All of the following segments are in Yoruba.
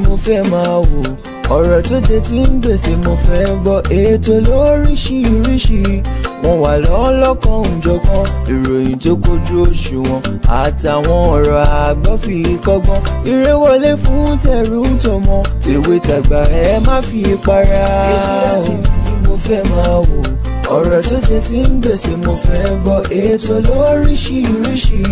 mo fẹ́ máa wò, ọ̀rọ̀ tó jẹ ti ń gbèsè mo fẹ́ gbọ́, ètò lóríṣiríṣi wọ́n wà lọ́lọ́kan òjọ̀kan, ìròyìn tó kojú òṣùwọ̀n àtàwọn ọ̀rọ̀ àgbọ́ fi kọ́gbọ́n, eré wọlé fún tẹrú tọmọ, tèwe tàgbà ẹ má fi para. AGI TV mo fẹ́ máa wò, ọ̀rọ̀ tó jẹ ti ń gbèsè mo fẹ́ gbọ́, ètò lóríṣiríṣi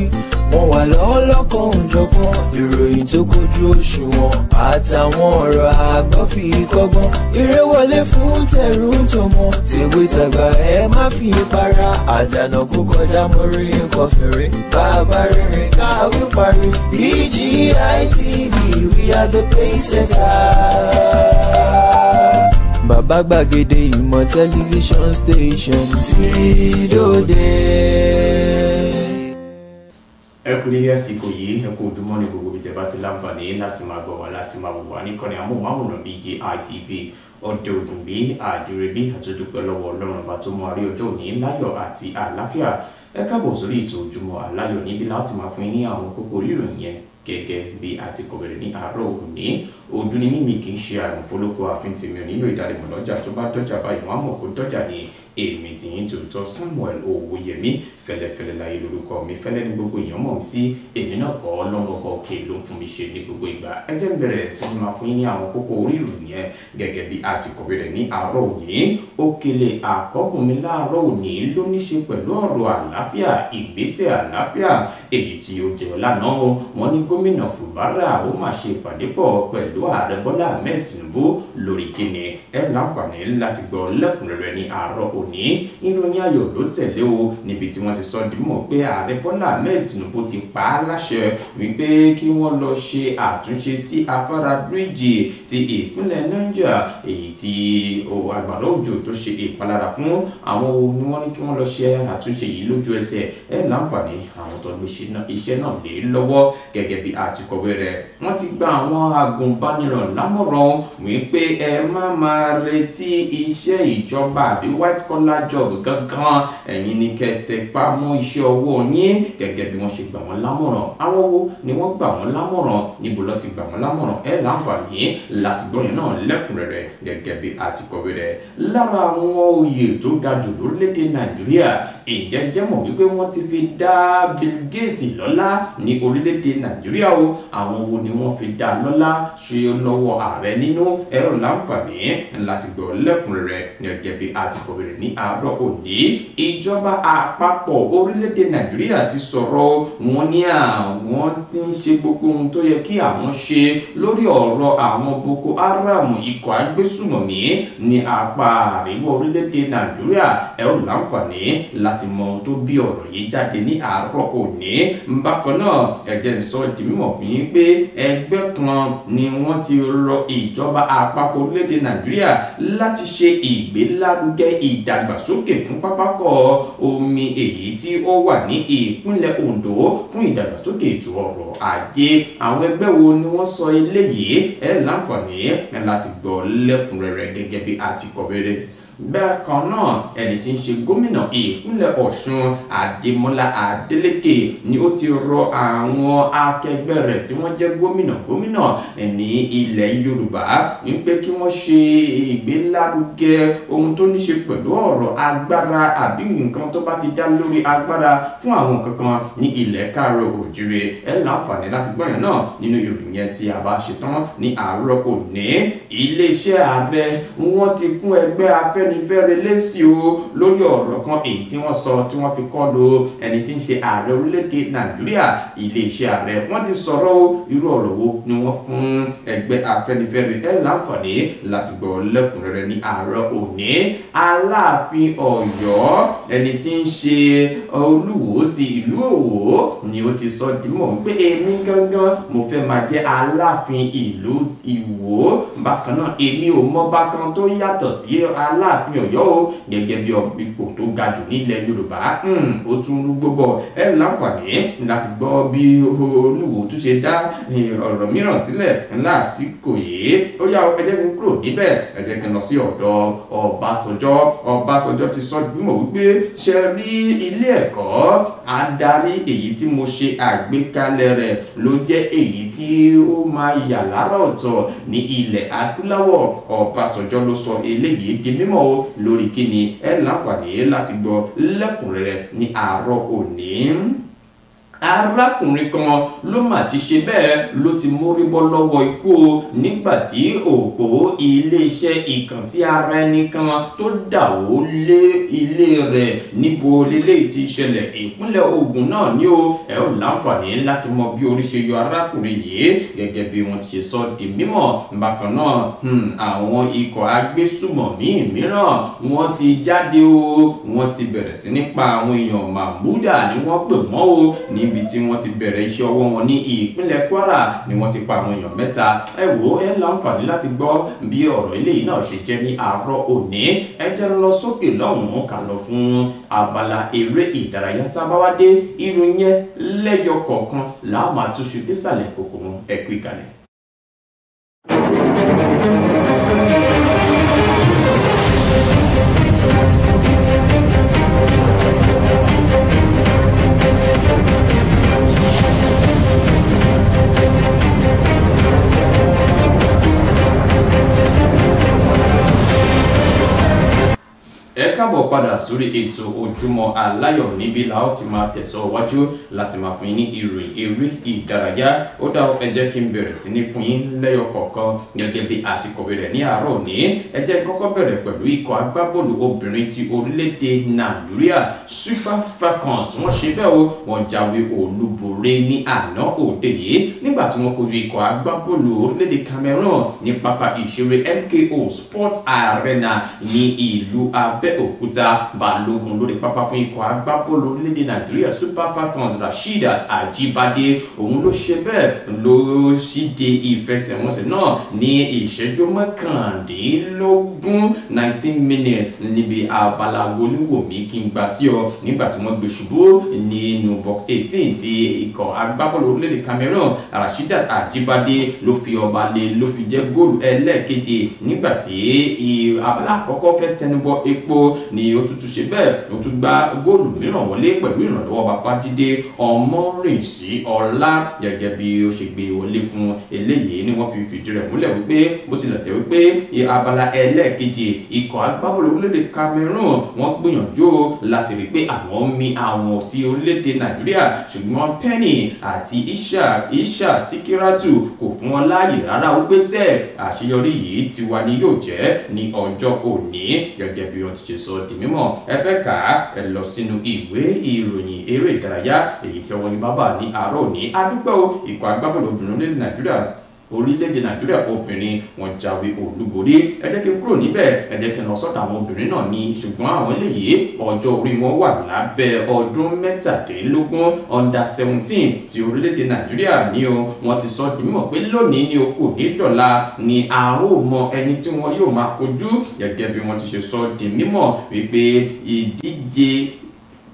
wọ́n wà lọ́lọ́kan òjọ̀kan, ìròyìn tó kojú òṣùwọ̀n àtàwọn ọ̀rọ̀ àgbọ́ fi kọ́gbọ́n, eré wọlé fún tẹrú tọmọ, tèwe tàgbà ẹ má fi para. Àdànà kó kọjá mórí nǹkan fèrè, bàbá rere káwé parí. AGI TV, we are the pace setters. Bàbá gbàgede ìmọ̀ tẹlifíṣọ̀n station tí dòde. Ẹ kú dédé àsìkò yìí, ẹ kú ojúmọ́ ní gbogbo ibi tẹ́ bá ti láǹfààní láti máa gbọ́ wá, láti máa wò wá níkànnì amóhùnmáwòrán AGI TV. Ọdẹ òdùn bí àdúrà bí àtúndúpẹ́ lọ́wọ́ Ọlọ́run ọba tó mú àrí ọjọ́ òní láyọ̀ àti àlàáfíà. Ẹ káàbọ̀ sórí ètò ojúmọ́ aláyọ̀ níbi láti máa fún yín ní àwọn kókó ìròyìn yẹn gẹ́gẹ́ bí a ti kọ bẹ̀rẹ̀ ní àárọ̀ òní. Ọdún ní mímí kì í ṣe àrùn fólókó àfin tèmi ò nílò ìdánimọ̀ lọ́jà, tó bá dọ́jà báyìí wọ́n á mọ̀ kó dọ́jà ní èmi tìyín tòótọ́ Samuel Owóyẹmí fẹ́lẹ́fẹ́lẹ́ láyé lórúkọ mi, fẹ́lẹ́ ní gbogbo èèyàn mọ̀ sí, èmi náà kọ́ lọ́wọ́ òkè ló ń fún mi ṣe ní gbogbo ìgbà. Ẹ jẹ́ n bẹ̀rẹ̀ sí ní máa fún yín ní àwọn kókó orí ìròyìn yẹn gẹ́gẹ́ bí a ti kọ bẹ̀rẹ̀ ní àárọ̀ òní. Òkèlè àkọ́bùnmi láàárọ̀ òní ló ní ṣe pẹ̀lú ọ̀rọ̀ àlàáfíà, ìgbésẹ̀ àlàáfíà èyí tí ó jẹ́ lánàá. Wọ́n ní gómìnà Fubara ó máa ṣe ìpàdé pọ̀ pẹ̀lú ààrẹ Bọ́lá Ahmed Tinubu lórí kíni. Ẹ láǹfààní láti gbọ́ lẹ́kùnrẹ́rẹ́ ní àárọ̀ òní. Ìròyìn ayọ̀ ló tẹ̀lé o, níbi tí wọ́n ti sọ di mọ̀ pé ààrẹ Bọ́lá Ahmed Tinubu ti pa á láṣẹ wípé kí wọ́n lọ ṣe àtúnṣe sí afárá bíríìjì ti ìpínlẹ̀ Niger, èyí tí àgbàrá òjò tó ṣe ìpalára fún àwọn ni wọ́n ní kí wọ́n lọ ṣe àtúnṣe yìí lójú ẹsẹ̀. Ẹ láǹfààní àwọn tó ń gbé iṣẹ́ náà lé lọ́wọ́ gẹ́gẹ́ bí a ti kọ̀wé rẹ̀. Wọ́n ti gba àwọn agùnbánirọ̀ lámọ̀ràn wípé ẹ má máa retí iṣẹ́ ìjọba àbí white collar job gangan, ẹ̀yin ní kẹtẹpá mọ́ iṣẹ́ ọwọ́ yín gẹ́gẹ́ bí wọ́n ṣe gbà wọ́n lámọ̀ràn. Àwọn wo ni wọ́n gbà wọ́n lámọ̀ràn, níbo ló ti gbà wọ́n lámọ̀ràn? Ẹ láǹfààní láti gbọ́ yẹn náà lẹ́kùnrẹ́rẹ́ gẹ́gẹ́ bí a ti kọ̀wé rẹ̀. Lára àwọn oyè tó ga jù lórílẹ̀‐èdè Nàìjíríà, ìjẹ́ jẹ́ mọ̀ wípé wọ́n ti fi dá Bill Gates lọ́lá ní orílẹ̀‐èdè Nàìjíríà o. Àwọn wo ni wọ́n fi dá lọ́lá ṣe lọ́wọ́ ààrẹ nínú? Ẹ láǹfààní láti gbọ́ lẹ́kùnrẹ́rẹ́ gẹ́gẹ́ bí a ti kọ̀wé rẹ̀ ní àárọ̀ òní. Ìjọba àpapọ̀ orílẹ̀‐èdè Nàìjíríà ti sọ̀rọ̀, wọ́n ní àwọn tí ń ṣe gbogbo ohun tó yẹ kí àwọn ṣe lórí ọ̀rọ̀ àwọn Boko Haram, ikọ̀ agbésùmọ̀mí ní apá àríwá orílẹ̀‐èdè Nàìjíríà. Ẹ ó láǹfààní láti mọ ohun tó bí ọ̀rọ̀ yìí jáde ní àárọ̀ òní. Bákan náà ẹ jẹ́ n sọ di mímọ̀ fún yín pé ẹgbẹ́ kan ni wọ́n ti rọ ìjọba àpapọ̀ orílẹ̀‐èdè Nàìjíríà láti ṣe ìgbélárugẹ ìdàgbàsókè fún pápákọ̀ omi èyí tí ó wà ní ìpínlẹ̀ Ondo fún ìdàgbàsókè ètò ọrọ̀ ajé. Àwọn ẹgbẹ́ wo ni wọ́n sọ eléyìí? Ẹ láǹfààní láti gbọ́ lẹ́kùnrẹ́rẹ́ gẹ́gẹ́ bí a ti kọ̀wé rẹ̀. Bákan náà ẹni tí ń ṣe gómìnà ìpínlẹ̀ Ọ̀ṣun Adémọ́lá Adélékè ni ó ti rọ àwọn akẹgbẹ́ rẹ̀ tí wọ́n jẹ́ gómìnà ní ilẹ̀ Yorùbá wípé kí wọ́n ṣe ìgbélárugẹ ohun tó ní ṣe pẹ̀lú ọ̀rọ̀ agbára àbí nǹkan tó bá ti dá lórí agbára fún àwọn kankan ní ilẹ̀ Káàárọ̀ Oòjíire. Ẹ láǹfààní láti gbọ́ yẹn náà nínú ìròyìn yẹn tí a bá ṣetán ní àárọ̀ òní. Iléeṣẹ́ ààrẹ wọ́n ti fún ẹgbẹ́ Afẹ́nifẹ́re lésì o lórí ọ̀rọ̀ kan èyí tí wọ́n sọ tí wọ́n fi kọ́ lu ẹni tí ń ṣe ààrẹ orílẹ̀-èdè Nàìjíríà. Iléeṣẹ́ ààrẹ wọ́n ti sọ̀rọ̀ irú ọ̀rọ̀ wo ni wọ́n fún ẹgbẹ́ Afẹ́nifẹ́re. Ẹ láǹfààní láti gbọ́ lẹ́kùnrẹ́rẹ́ ní àárọ̀ òní. Aláàfin Ọ̀yọ́ ẹni tí ń ṣe Olúwo ti ìlú Òwò ni ó ti sọ di mọ̀ pé èmi gangan mo fẹ́ máa jẹ́ Aláàfin ìlú Ìwó. Bákan náà èmi ò mọ bákan tó yàtọ̀ sí Aláàfin aláàfin Ọ̀yọ́ o gẹ́gẹ́ bí ipò tó ga jù nílẹ̀ Yorùbá ó tún rú gbogbo ẹ láǹfààní láti gbọ́ bí Olúwo tún ṣe dá ọ̀rọ̀ mìíràn sílẹ̀ lásìkò yìí ó yá ẹ jẹ́ kí n kúrò níbẹ̀ ẹ jẹ́ kí n lọ sí ọ̀dọ̀ Ọbásanjọ́ ti sọ bímọ wípé ṣe rí ilé ẹ̀kọ́ adarí èyí tí mo ṣe àgbékalẹ̀ rẹ̀ ló jẹ́ èyí tí ó máa yà lára ọ̀tọ̀ ní ilẹ̀ adúláwọ̀ Ọbásanjọ́ ló sọ eléyìí di mímọ̀ lórí kíni ẹ láǹfààní láti gbọ́ lẹ́kùnrẹ́rẹ́ ní àárọ̀ òní. Arákùnrin kan ló mà ti ṣe bẹ́ẹ̀ ló ti mórí bọ́ lọ́wọ́ ikú o nígbà tí òpó iléeṣẹ́ ìkànsí ara ẹni kan tó dàwó lé ilé rẹ̀ níbo lélẹ́yìí ti ṣẹlẹ̀ ìpínlẹ̀ Ògùn náà ni ó ẹ ò láǹfààní láti mọ bí orí ṣe yọ arákùnrin yìí gẹ́gẹ́ bí wọ́n ti ṣe sọ di mímọ̀. Bákan náà àwọn ikọ̀ agbésùmọ̀mí mìíràn wọ́n ti jáde o wọ́n ti bẹ̀rẹ̀ sí ní pa àwọn èèyàn Mahmuda ni wọ́n pè wọ́n o níbi tí wọ́n ti bẹ̀rẹ̀ iṣẹ́ ọwọ́ wọn ní ìpínlẹ̀ Kwara ni wọ́n ti pa àwọn èèyàn 3 ẹ wò ẹ láǹfààní láti gbọ́ bí ọ̀rọ̀ eléyìí náà ṣe jẹ́ ní àárọ̀ òní. Ẹ jẹ́ lọ sókè lọ́hùn-ún kà lọ fún abala eré ìdárayá tá a bá wá dé ìròyìn yẹn lẹ́yọ kọ̀ọ̀kan làá máa túṣu désàlẹ̀ kòkòrò ẹ̀kú ìkàlẹ̀. Káàbọ̀ padà sórí ètò Ojúmọ́ Aláyọ̀ níbi la ó ti máa tẹ̀síwájú láti máa fún yín ní ìròyìn eré ìdárayá. Ó dá ẹ jẹ́ kí n bẹ̀rẹ̀ sí ní fún yín lẹ́yọ kọ̀ọ̀kan gẹ́gẹ́ bí àti kọ̀wé rẹ̀ ní àárọ̀ òní. Ẹ jẹ́ kọ́kọ́ bẹ̀rẹ̀ pẹ̀lú ikọ̀ agbábọ́ọ̀lù obìnrin ti orílẹ̀-èdè Nàìjíríà Super Falcons. Wọ́n ṣe bẹ́ẹ̀ o wọ́n jáwé olúborí ní àná òde yìí nígbà tí wọ́n kojú ikọ̀ agbábọ́ọ̀lù orílẹ̀-èdè Cameroon ní pápá ìṣeré MKO Sport Arena ní ìlú Abẹ́òkúta. Balógun lórí pápá fún ikọ̀ agbábọ́ọ̀lù orílẹ̀-èdè Nàìjíríà Super Falcons Rasheedat Ajibade òun ló ṣe bẹ́ẹ̀ ló ṣíde ìfẹsẹ̀wọnsẹ̀ náà ní ìṣẹ́jú mọ́kàndínlógún 19 minutes níbi abala goliwomi kí n gbà sí ọ nígbà tí wọ́n gbé ṣubú nínú box 18 ti ikọ̀ agbábọ́ọ̀lù orílẹ̀-èdè Cameroon. Rasheedat Ajibade ló fi ọba lé ló fi jẹ́ góòlù ẹlẹ́ẹ̀kejì nígbà tí abala àkọ́kọ́ fẹ́ tẹnubọ epo ni ó tún ṣe bẹ́ẹ̀ ó tún gba góòlù mìíràn wọlé pẹ̀lú ìrànlọ́wọ́ Babájídé Ọmọrìnsí Ọlá gẹ́gẹ́ bí ó ṣe gbé wọlé fún eléyìí ni wọ́n fi fìdí rẹ̀ múlẹ̀ wípé bó tilẹ̀ jẹ́ wípé abala ẹlẹ́ẹ̀kejì ikọ̀ agbábọ́ọ̀lù orílẹ̀-èdè Cameroon wọ́n gbìyànjú láti rí pé àwọn mi àwọn ti orílẹ̀-èdè Nàìjíríà ṣùgbọ́n Penny àti Isha Sikiratu kò fún wọn láàyè rárá ó gbéṣẹ́ àṣeyọrí yìí ti wà ní yóò jẹ́ ní ọjọ́ òní gẹ́gẹ́ bí wọ́n ti ṣe sọ di mímọ̀. Ẹ fẹ́ kà á ẹ lọ sínú ìwé ìròyìn eré ìdárayá èyí tí wọ́n ní bábà ní àárọ̀ òní. Adúpẹ́ o ikọ̀ agbábọ́ọ̀lù obìnrin orílẹ̀-èdè Nàìjíríà obìnrin wọn jáwé olúborí. Ẹ jẹ́ kí n kúrò níbẹ̀ ẹ jẹ́ kí n lọ sọ́dọ̀ àwọn obìnrin náà ní ṣùgbọ́n àwọn eléyìí ọjọ́ orí wọn wà lábẹ́ ọdún 17 under 17 ti orílẹ̀-èdè Nàìjíríà ní o wọ́n ti sọ di mímọ̀ pé lónìí ní o kò ní dọ̀la ni a ó mọ ẹni tí wọn yóò máa kojú gẹ́gẹ́ bí wọ́n ti ṣe sọ di mímọ̀ wípé ìdíje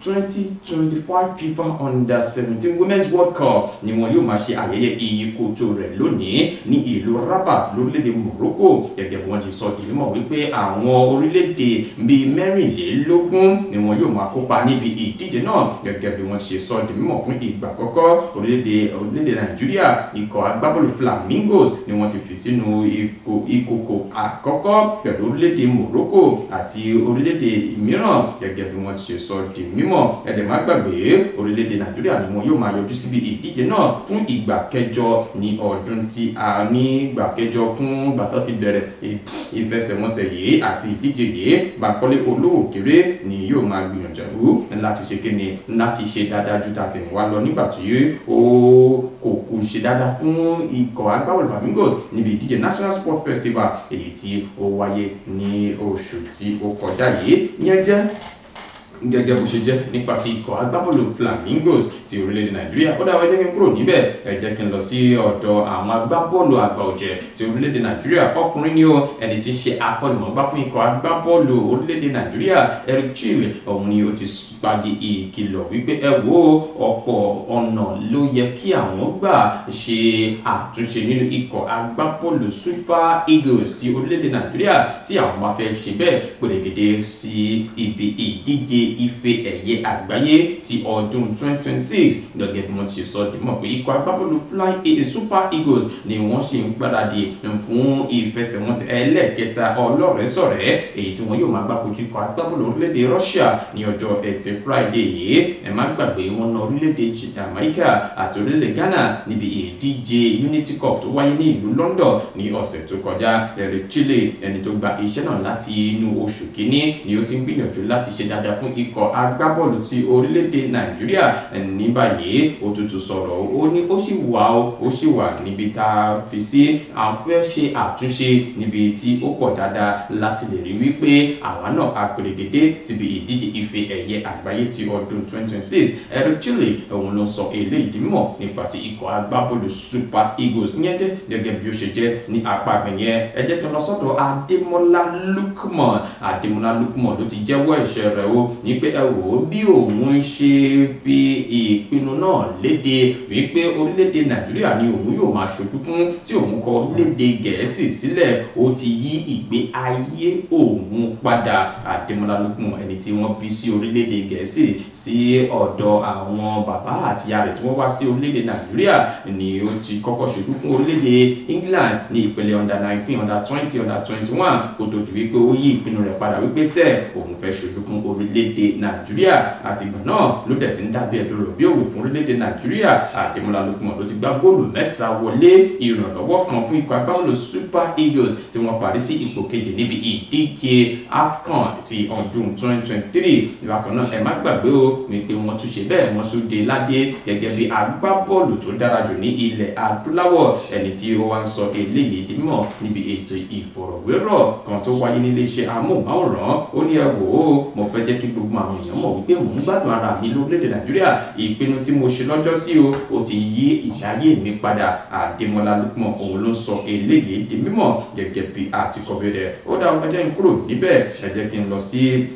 2025 FIFA Under 17 Women's World Cup ni wọn yóò máa ṣe ayẹyẹ ìyíkoto rẹ̀ lónìí ní ìlú Rabat lórílẹ̀-èdè Morocco gẹ́gẹ́ bí wọ́n ti sọ di mímọ̀ wípé àwọn orílẹ̀-èdè bíi 24 ni wọn yóò máa kópa níbi ìdíje náà gẹ́gẹ́ bí wọ́n ṣe sọ di mímọ̀ fún ìgbà àkọ́kọ́ orílẹ̀-èdè Nàìjíríà ikọ̀ agbábọ́ọ̀lù Flamingos ni wọ́n ti fi sínú ìkòkò àkọ́kọ́ pẹ̀lú orílẹ̀-èdè Morocco àti orílẹ̀-èdè mìíràn gẹ́gẹ́ bí wọ́n ti ṣe sọ di mímọ̀. Ẹ̀dẹ̀ má gbàgbé orílẹ̀-èdè Nàìjíríà ni wọn yóò máa yọjú síbi ìdíje náà fún ìgbà kẹjọ ní ọdún tí a ní ìgbà kẹjọ fún ìgbà tó ti bẹ̀rẹ̀ ìfẹsẹ̀wọnsẹ̀ yìí àti ìdíje yìí. Bankole Olówókéré ni yóò máa gbìyànjú láti ṣe kíni láti ṣe dáadáa ju tàtẹ̀yìnwá lọ nígbà tí ó kò ṣe dáadáa fún ikọ̀ agbábọ́ọ̀lù Flamingos níbi ìdíje National Sport Festival èyí tí ó wáyé ní oṣù tí ó kọjá yìí. Ìyẹn jẹ́ gẹ́gẹ́ bó ṣe jẹ́ nípa ti ikọ̀ agbábọ́ọ̀lù Flamingos ti orílẹ̀-èdè Nàìjíríà. Ó dáwọ́ ẹ jẹ́ kí n kúrò níbẹ̀ ẹ jẹ́ kí n lọ sí ọ̀dọ̀ àwọn agbábọ́ọ̀lù àgbà ọ̀jẹ̀ ti orílẹ̀-èdè Nàìjíríà. Ọkùnrin ni ó ẹni tí ń ṣe akọ́nimọ̀ọ́gbá fún ikọ̀ agbábọ́ọ̀lù orílẹ̀-èdè Nàìjíríà Eric Chelle òun ni ó ti gbagi ìkìlọ̀ wípé ẹ wo ọ̀pọ̀ ọ̀nà ló yẹ kí àwọn gbà ṣe àtúnṣe nínú ikọ̀ agbábọ́ọ̀lù Super Eagles ti orílẹ̀-èdè Nàìjíríà tí àwọn bá fẹ́ ṣe bẹ́ẹ̀ pèrègèdè sí ibi ìdíje ife ẹ̀yẹ àgbáyé ti ọdún 2026 gẹ́gẹ́ bí wọ́n ti sọ dìmọ̀ pé ikọ̀ agbábọ́ọ̀lù Flying Super Eagles ni wọ́n ṣe ń gbáradì fún ìfẹsẹ̀wọnsẹ̀ ẹlẹ́ẹ̀kẹta ọlọ́rẹ̀ẹ́sọ̀rẹ́ èyí tí wọ́n yóò máa gbá kojú ikọ̀ agbábọ́ọ̀lù orílẹ̀-èdè Russia ní ọjọ́ Ẹtì Friday yìí. Ẹ má gbàgbé wọn na orílẹ̀-èdè Jamaica àti orílẹ̀-èdè Ghana níbi ìdíje Unity Cup tó wáyé ní ìlú London ní ọ̀sẹ̀ tó kọjá. Eric Chelle ẹni tó gba iṣẹ́ náà láti inú oṣù kínní ni ó ti ń gbìyànjú láti ṣe dáadáa fún ikọ̀ agbábọ́ọ̀lù ti orílẹ̀-èdè Nàìjíríà. Ní báyìí ó tuntun sọ̀rọ̀ ó ní ó sì wà níbi tá a fi sí à ń fẹ́ ṣe àtúnṣe níbi tí ó pọ̀ dáadáa láti lè rí wípé àwa náà apèrègèdè síbi ìdíje ife ẹ̀yẹ àgbáyé ti ọdún 2026. Eric Chelle òun ló sọ eléyìí di mímọ̀ nípa ti ikọ̀ agbábọ́ọ̀lù Super Eagles yẹn jẹ́ gẹ́gẹ́ bí ó ṣe jẹ́ ní apá àgbẹ̀yẹn. Ẹ jẹ́ kí n lọ sọ́dọ̀ Ademola Lookman ló ti jẹ́wọ́ ẹ̀ṣẹ̀ rẹ̀ o ní pé ẹ wò ó bí òun ṣe fi ìpinnu náà léde wípé orílẹ̀-èdè Nàìjíríà ni òun yóò máa ṣojú fún tí òun kọ orílẹ̀-èdè Gẹ̀ẹ́sì sílẹ̀ ó ti yí ìgbé ayé òun padà. Ademola Lookman ẹni tí wọ́n bí sí orílẹ̀-èdè Gẹ̀ẹ́sì sí ọ̀dọ̀ àwọn bàbá àti ìyá rẹ̀ tí wọ́n wá sí orílẹ̀-èdè Nàìjíríà ni ó ti kọ́kọ́ ṣojú fún orílẹ̀-èdè England ní ìpele under-19 under-20 under-21 kó tó di wípé ó yí ìpinnu rẹ̀ padà wípé òun fẹ́ ṣojú fún orílẹ̀-èdè Nàìjíríà. Àtìgbà náà ló dẹ̀ ti ń dàbí ẹ̀dọ̀rọ̀ bí òwe fún orílẹ̀-èdè Nàìjíríà. Ademola Lookman ló ti gbá góòlù 3 wọlé ìrànlọ́wọ́ kan fún ikọ̀ agbábọ́ọ̀lù Super Eagles tí wọ́n parí sí ipò kejì níbi ìdíje AFCON ti ọdún 2023. Ìbákan náà ẹ má gbàgbé o wípé wọ́n tún ṣe bẹ́ẹ̀ wọ́n tún dé ládé gẹ́gẹ́ bí agbábọ́ọ̀lù tó dára jù ní ilẹ̀ adúláwọ̀ ẹni tí ó wá ń sọ eléyìí di mímọ̀ níbi ètò ìfọ̀rọ̀wérọ̀ kan tó wáyé nílé iṣẹ́ amóhùnmáwòrán. Ó ní ẹ wò ó mo fẹ́ jẹ́ kí gbogbo àwọn èèyàn mọ̀ wípé mò ń gbádùn ara mi lórílẹ̀-èdè Nàìjíríà. Ìpinnu tí mo ṣe lọ́jọ́ sí ó ti yí ìdáyé mi padà. Ademola Lookman òun ló sọ eléyìí di mímọ̀ gẹ́gẹ́ bí àtikọ̀wé rẹ̀. Ó dá ọjọ́ ń kúrò níbẹ̀ ẹ jẹ́ kí n lọ sí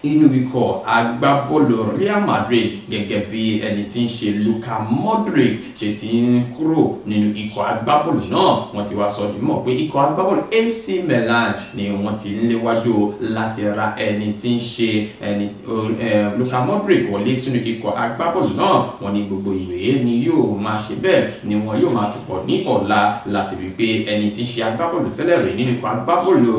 inú ikọ̀ agbábọ́ọ̀lù Real Madrid gẹ́gẹ́ bí ẹni tí ń ṣe Luka Modric ṣe ti ń kúrò nínú ikọ̀ agbábọ́ọ̀lù náà. Wọ́n ti wá sọ di mọ̀ pé ikọ̀ agbábọ́ọ̀lù AC Milan ni wọ́n ti ń léwájú láti ra ẹni tí ń ṣe Luka Modric wọlé sínú ikọ̀ agbábọ́ọ̀lù náà. Wọ́n ní gbogbo ìwé ni yóò máa ṣe bẹ́ẹ̀ ni wọ́n yóò máa tòpọ̀ ní ọ̀la láti rí pé ẹni tí ń ṣe agbábọ́ọ̀lù tẹ́lẹ̀ rẹ̀ nínú ikọ̀ agbábọ́ọ̀lù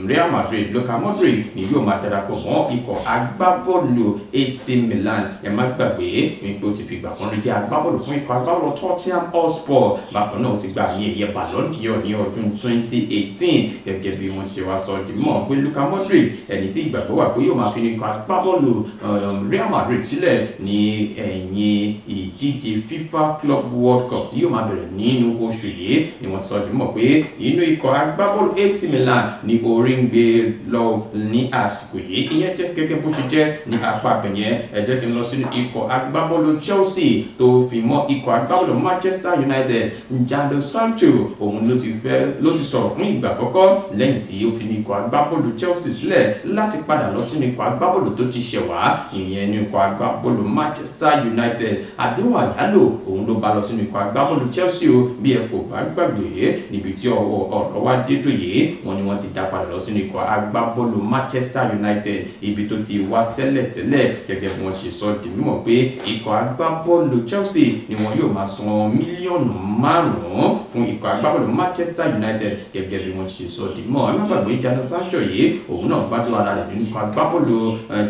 Real Madrid Luka Modric ni yóò máa darapọ̀ mọ́ ikọ̀ agbábọ́ọ̀lù AC Milan. Ẹ má gbàgbé wípé ó ti fi ìgbà kan rí jẹ́ agbábọ́ọ̀lù fún ikọ̀ agbábọ́ọ̀lù Tottenham Hotspur. Bákan náà ó ti gba àmì ẹ̀yẹ Ballon d'Or ní ọdún 2018 gẹ́gẹ́ bí wọ́n ṣe wá sọ di mọ̀ pé Luka Modric ẹni tí ìgbàgbọ́ wà pé yóò máa fi ní ikọ̀ agbábọ́ọ̀lù Real Madrid sílẹ̀ ní ẹ̀yìn ìdíje FIFA Club World Cup tí yóò máa bẹ̀rẹ̀ nínú oṣù yìí ni wọ́n sọ di mọ̀ pé inú ikọ̀ agbábọ́ọ̀lù AC Milan ni orí ń gbé lọ ní àsìkò yìí. Ìyẹn jẹ́ gẹ́gẹ́ bó ṣe jẹ́ ní apá abẹ̀yẹn. Ẹ jẹ́ kí n lọ sínú ikọ̀ agbábọ́ọ̀lù Chelsea tó fi mọ́ ikọ̀ agbábọ́ọ̀lù Manchester United. Jadon Sancho òun ló ti sọ̀rọ̀ fún ìgbà àkọ́kọ́ lẹ́yìn tí ó fi ní ikọ̀ agbábọ́ọ̀lù Chelsea sílẹ̀ láti padà lọ sínú ikọ̀ agbábọ́ọ̀lù tó ti ṣẹ̀ wá ìyẹn ní ikọ̀ agbábọ́ọ̀lù Manchester United. Àdéhùn àyálò òun ló bá lọ sínú ikọ̀ agbábọ́ọ̀lù Chelsea o bí ẹ kò bá gbàgbé níbi tí ọ̀rọ̀ wá dé tó yìí wọ́n ní wọ́n ti dá padà lọ sínú ikọ̀ agbábọ́ọ̀lù Manchester United ibi tó ti wá tẹ́lẹ̀tẹ́lẹ̀ gẹ́gẹ́ bí wọ́n ṣe sọ di mímọ̀ pé ikọ̀ agbábọ́ọ̀lù Chelsea ni wọ́n yóò máa san mílíọ̀nù 5 fún ikọ̀ agbábọ́ọ̀lù Manchester United gẹ́gẹ́ bí wọ́n ṣe sọ di mímọ̀. Ẹ má gbàgbé Jadon Sancho yìí òun náà gbádùn ara rẹ̀ nínú ikọ̀ agbábọ́ọ̀lù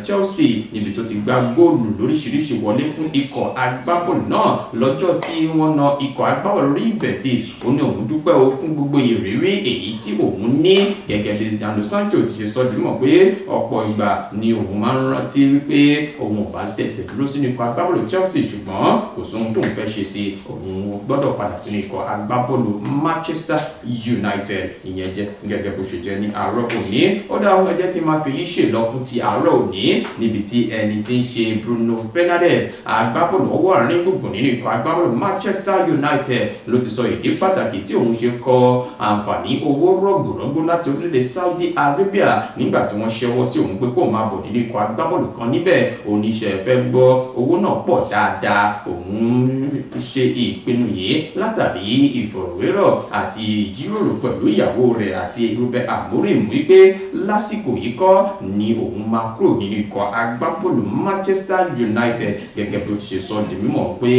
Chelsea níbi tó ti gbá góòlù lóríṣiríṣi wọlé fún ikọ̀ agbábọ́ọ̀lù agbábọ́ọ̀lù náà lọ́jọ́ tí wọ́n na ikọ̀ agbábọ́ọ̀lù Real Betis. Ó ní òun dúpẹ́ o fún gbogbo ìrírí èyí tí òun ní gẹ́gẹ́ bí Jadon Sancho ti ṣe sọ dímọ̀ pé ọ̀pọ̀ ìgbà ni òun máa ń rántí wípé òun ò bá tẹ̀sẹ̀ dúró sínú ikọ̀ agbábọ́ọ̀lù Chelsea ṣùgbọ́n kò sóhun tóun fẹ́ ṣe sí òun gbọ́dọ̀ padà sínú ikọ̀ agbábọ́ọ̀lù Manchester United. Ìyẹn jẹ́ gẹ́gẹ́ bó ṣe jẹ́ ní àárọ̀ òní. Ó dá ohun ẹ̀jẹ̀ tí máa fi yín ṣe lọ fún ti àárọ̀ òní níbi tí ẹni tí ń ṣe Bruno Fernandes agbábọ́ọ̀lù ọwọ́ àárín gbùngbùn nínú ikọ̀ agbábọ́ọ̀lù Manchester United ló ti sọ ìdí pàtàkì tí òun ṣe kọ àǹfààní owó rọ̀gbọ̀rọ̀gbọ̀ láti orílẹ̀-èdè Saudi Arabia nígbà tí wọ́n ṣẹ́wọ́ sí òun pé kó máa bọ̀ nínú ikọ̀ agbábọ́ọ̀lù kan níbẹ̀. Oníṣẹ́ fẹ́ gbọ́ owó náà pọ̀ dáadáa. Òun ṣe ìpinnu yìí látàrí ìfọ̀rọ̀wérọ̀ àti ìjíròrò pẹ̀lú ìyàwó rẹ̀ àti Ruben Amorim wípé lásìkò yìí kọ́ ni òun máa kúrò nínú ikọ̀ agbábọ́ọ̀lù Manchester United gẹ́gẹ́ bí ó ti ṣe sọ di mímọ̀ pé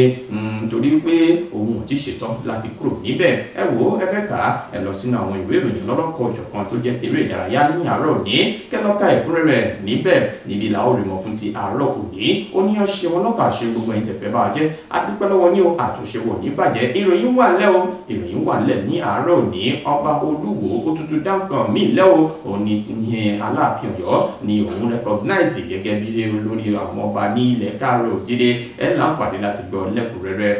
torí pé òun ò ti ṣetán láti kúrò níbẹ̀. Ẹ wò ẹ fẹ́ kà á ẹ lọ sínú àwọn ìwé ìròyìn lọ́lọ́kọ̀ ọ̀jọ̀kan tó jẹ́ ti eré ìdárayá ní àárọ̀ òní kẹ́lọ́ka ẹ̀kúnrẹ́rẹ́ níbẹ̀ níbi làá ò rí mọ̀ fún ti àárọ̀ òní. Ó ní ọṣẹ wọn lọ́kà ṣe gbogbo ẹ̀yin tẹ̀fẹ́ bá jẹ́ adúpẹ́ lọ́wọ́ ní o àtúnṣe wọ̀ ní bàjẹ́. Ìròyìn wà lẹ́ o ìròyìn wà lẹ́ ní àárọ̀ òní. Ọba Olúwo ó tutù dáǹkan mí lẹ́ o òní ìyẹn Aláàfin Ọ̀yọ́ ni òun recognize gẹ́gẹ́ bí olórí àwọn ọba ní ilẹ̀ Káàárọ̀ Oòjíire. Ẹ láǹfààní láti gbọ́ lẹ́kùnrẹ́rẹ́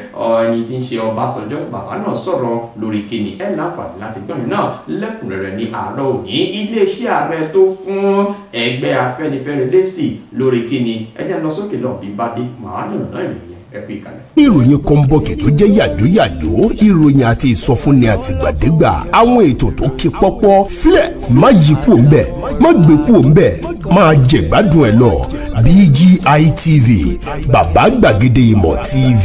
ẹni tí ń ṣe Ọbásanjọ́ bàbá náà sọ̀rọ̀ lórí kíni. Ẹ láǹfààní láti gbọ́ yẹn náà lẹ́kùnrẹ́rẹ́ ní àárọ̀ òní. Iléeṣẹ́ ààrẹ tó fún ẹgbẹ́ Afẹ́nifẹ́re lésì lórí kíni. Ẹ jẹ́ lọ sókè lọ bí bá dé màá nìyàn náà ìròyìn ìròyìn kọ́ńbọ̀kì tó jẹ́ yàjóyàjó ìròyìn àti ìsọfúnni àtìgbàdégbà àwọn ètò tó ké pọ́pọ́ flẹ̀ má yí kúò ń bẹ̀ má gbé kúò ń bẹ̀ máa jẹ̀gbádùn ẹ̀ lọ BGI TV bàbá gbàgede ìmọ̀ TV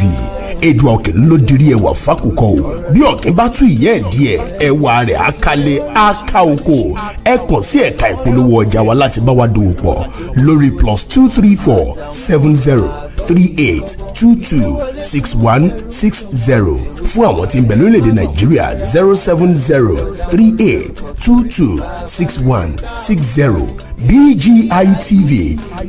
èdè ọ̀kìn ló dirí ẹwà fákòkò o bí ọ̀kìn bá tún ìyẹ́ ẹ̀ díẹ̀ ẹwà rẹ̀ àkàlẹ̀ àkà oko ẹ kàn sí ẹ̀ka ìpolówó ọjà wa láti bá wa dòwò pọ̀ lórí +234 70 38 22 61 60 fún àwọn tí ń bẹ lórílẹ̀‐èdè Nàìjíríà 070 38 22 61 60 BGI TV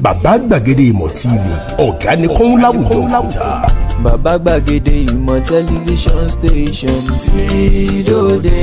bàbá gbàgede ìmọ̀ TV ọ̀gá ni kọ́ń láwùjọ òkúta. Bàbá gbàgede ìmọ̀ tẹlifíṣọ̀n station tí dòde.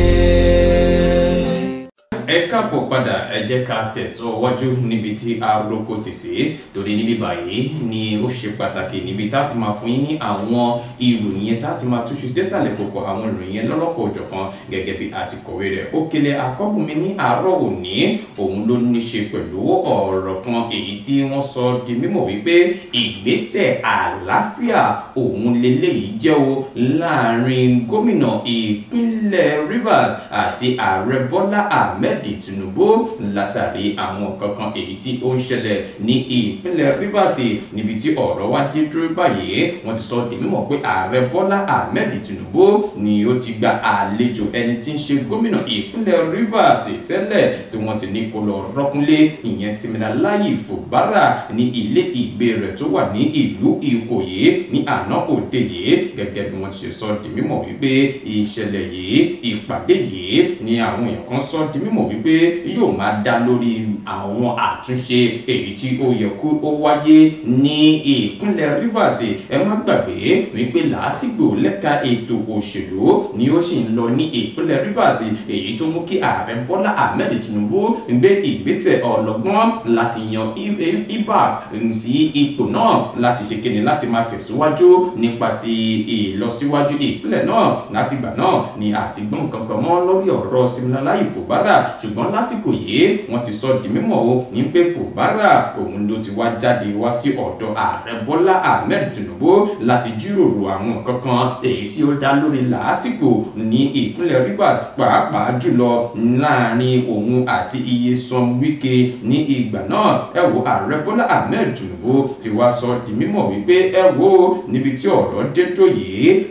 Ẹ káàbọ̀ padà ẹ jẹ́ ká tẹ̀síwájú níbi tí aroko ti sí torí níbí báyìí ni ó ṣe pàtàkì níbi tá ti máa fún yín ní àwọn ìròyìn yẹn tá ti máa túṣu désàlẹ̀ kòkò àwọn ìròyìn yẹn lọ́lọ́kọ̀ òjọ̀kan gẹ́gẹ́ bí àti kọ̀wé rẹ̀. Òkèlè àkọ́bùnmi ní àárọ̀ òní òun ló ní ṣe pẹ̀lú ọ̀rọ̀ kan èyí tí wọ́n sọ di mímọ̀ wípé ìgbésẹ̀ àlàáfíà òun leléyìí jẹ́ o láàrin gómìnà ìpínlẹ̀ Rivers àti ààrẹ Bọ́lá Ahmed Tinubu látàrí àwọn kankan èyí tí ó ń ṣẹlẹ̀ ní ìpínlẹ̀ Rivers níbi tí ọ̀rọ̀ wá dé dúró báyìí. Wọ́n ti sọ di mímọ̀ pé ààrẹ Bọ́lá Ahmed Tinubu ni ó ti gba àlejò ẹni tí ń ṣe gómìnà ìpínlẹ̀ Rivers tẹ́lẹ̀ tí wọ́n ti ní kó lọ rọ́kúnlé ìyẹn Siminalayi Fubara ní ilé ìgbé rẹ̀ tó wà ní ìlú Ìkòyí ní àná òde yìí gẹ́gẹ́ bí wọ́n ti ṣe sọ di mímọ̀ wípé ìṣẹ̀lẹ̀ yìí ìpàdé yìí ni àwọn èèyàn kan sọ di mímọ̀ wípé yóò máa dá lórí àwọn àtúnṣe èyí tí ó yẹ kó ó wáyé ní ìpínlẹ̀ Rivers. Ẹ má gbàgbé wípé làásìgbò lẹ́ka ètò òṣèlú ni ó sì ń lọ ní ìpínlẹ̀ Rivers èyí tó mú kí ààrẹ Bọ́lá Ahmed Tinubu gbé ìgbésẹ̀ ọlọ́gbọ́n láti yan ibà sí ipò náà láti ṣe kíni láti máa tẹ̀síwájú nípa ti ìlọsíwájú ìpínlẹ̀ náà. Látìgbà náà ni àtìgbọ́n kankan mọ́ lórí ọ̀rọ̀ Siminalayi Fubara ṣùgbọ́n lásìkò yìí wọ́n ti sọ di mímọ̀ o ní pé Fubara òun ló ti wá jáde wá sí ọ̀dọ̀ ààrẹ Bọ́lá Ahmed Tinubu láti jíròrò àwọn kankan èyí tí ó dá lórí làásìgbò ní ìpínlẹ̀ Rivers pàápàá jùlọ láàrin òun àti Nyesom Wike ní ìgbà náà. Ẹ wo ààrẹ Bọ́lá Ahmed Tinubu ti wá sọ di mímọ̀ wípé ẹ wo níbi tí ọ̀rọ̀ dé tó yìí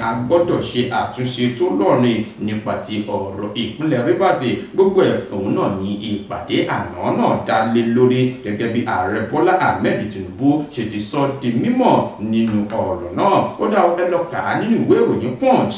a gbọ́dọ̀ ṣe àtúnṣe tó lọ́rin nípa ti ọ̀rọ̀ ìpínlẹ̀ Rivers. Gbogbo ẹ̀ òun náà ní ìpàdé àná náà dá lé lórí gẹ́gẹ́ bí ààrẹ Bọ́lá Ahmed Tinubu ṣe ti sọ di mímọ̀ nínú ọ̀rọ̀ náà. Ó dá ẹ lọ kà á nínú ìwé ìròyìn Punch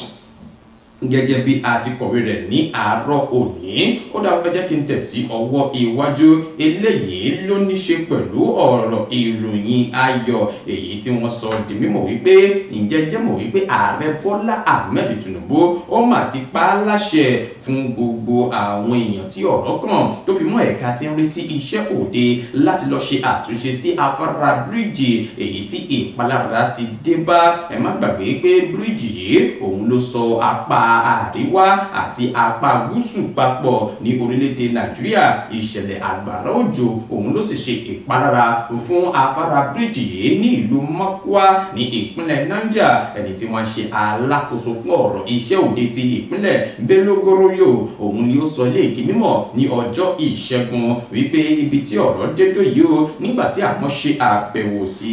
gẹ́gẹ́ bí a ti kọ̀wé rẹ̀ ní àárọ̀ òní. Ó dáa fẹ́ jẹ́ kí n tẹ̀ sí ọwọ́ iwájú. Eléyìí ló ní ṣe pẹ̀lú ọ̀rọ̀ ìròyìn ayọ̀ èyí tí wọ́n sọ di mímọ̀ wípé ǹjẹ́ jẹ́ mọ̀ wípé ààrẹ Bọ́lá Ahmed Tinubu ó mà ti pa á láṣẹ fún gbogbo àwọn èèyàn tí ọ̀rọ̀ kàn tó fi mọ́ ẹ̀ka tí ń rí sí iṣẹ́ òde láti lọ ṣe àtúnṣe sí afárá bíríìjì èyí tí ìpalára ti dé bá. Ẹ má gbàgbé pé bíríìjì yìí òun ló sọ apá àríwá àti apá gúúsù papọ̀ ní orílẹ̀-èdè Nàìjíríà. Ìṣẹ̀lẹ̀ àgbàrá òjò òun ló sì ṣe ìpalára fún afárá bíríìjì yìí ní ìlú Mọ́kúá ní ìpínlẹ̀ Niger. Ẹni tí wọ́n ṣe alákòóso fún ọ̀rọ̀ iṣẹ́ òde ti ìpínlẹ̀ Bello Goroyo òun ni ó sọ léèkì mímọ̀ ní ọjọ́ Ìṣẹ́gun wípé ibi tí ọ̀rọ̀ dédò yìí o nígbà tí àwọn ṣe àbẹ̀wò sí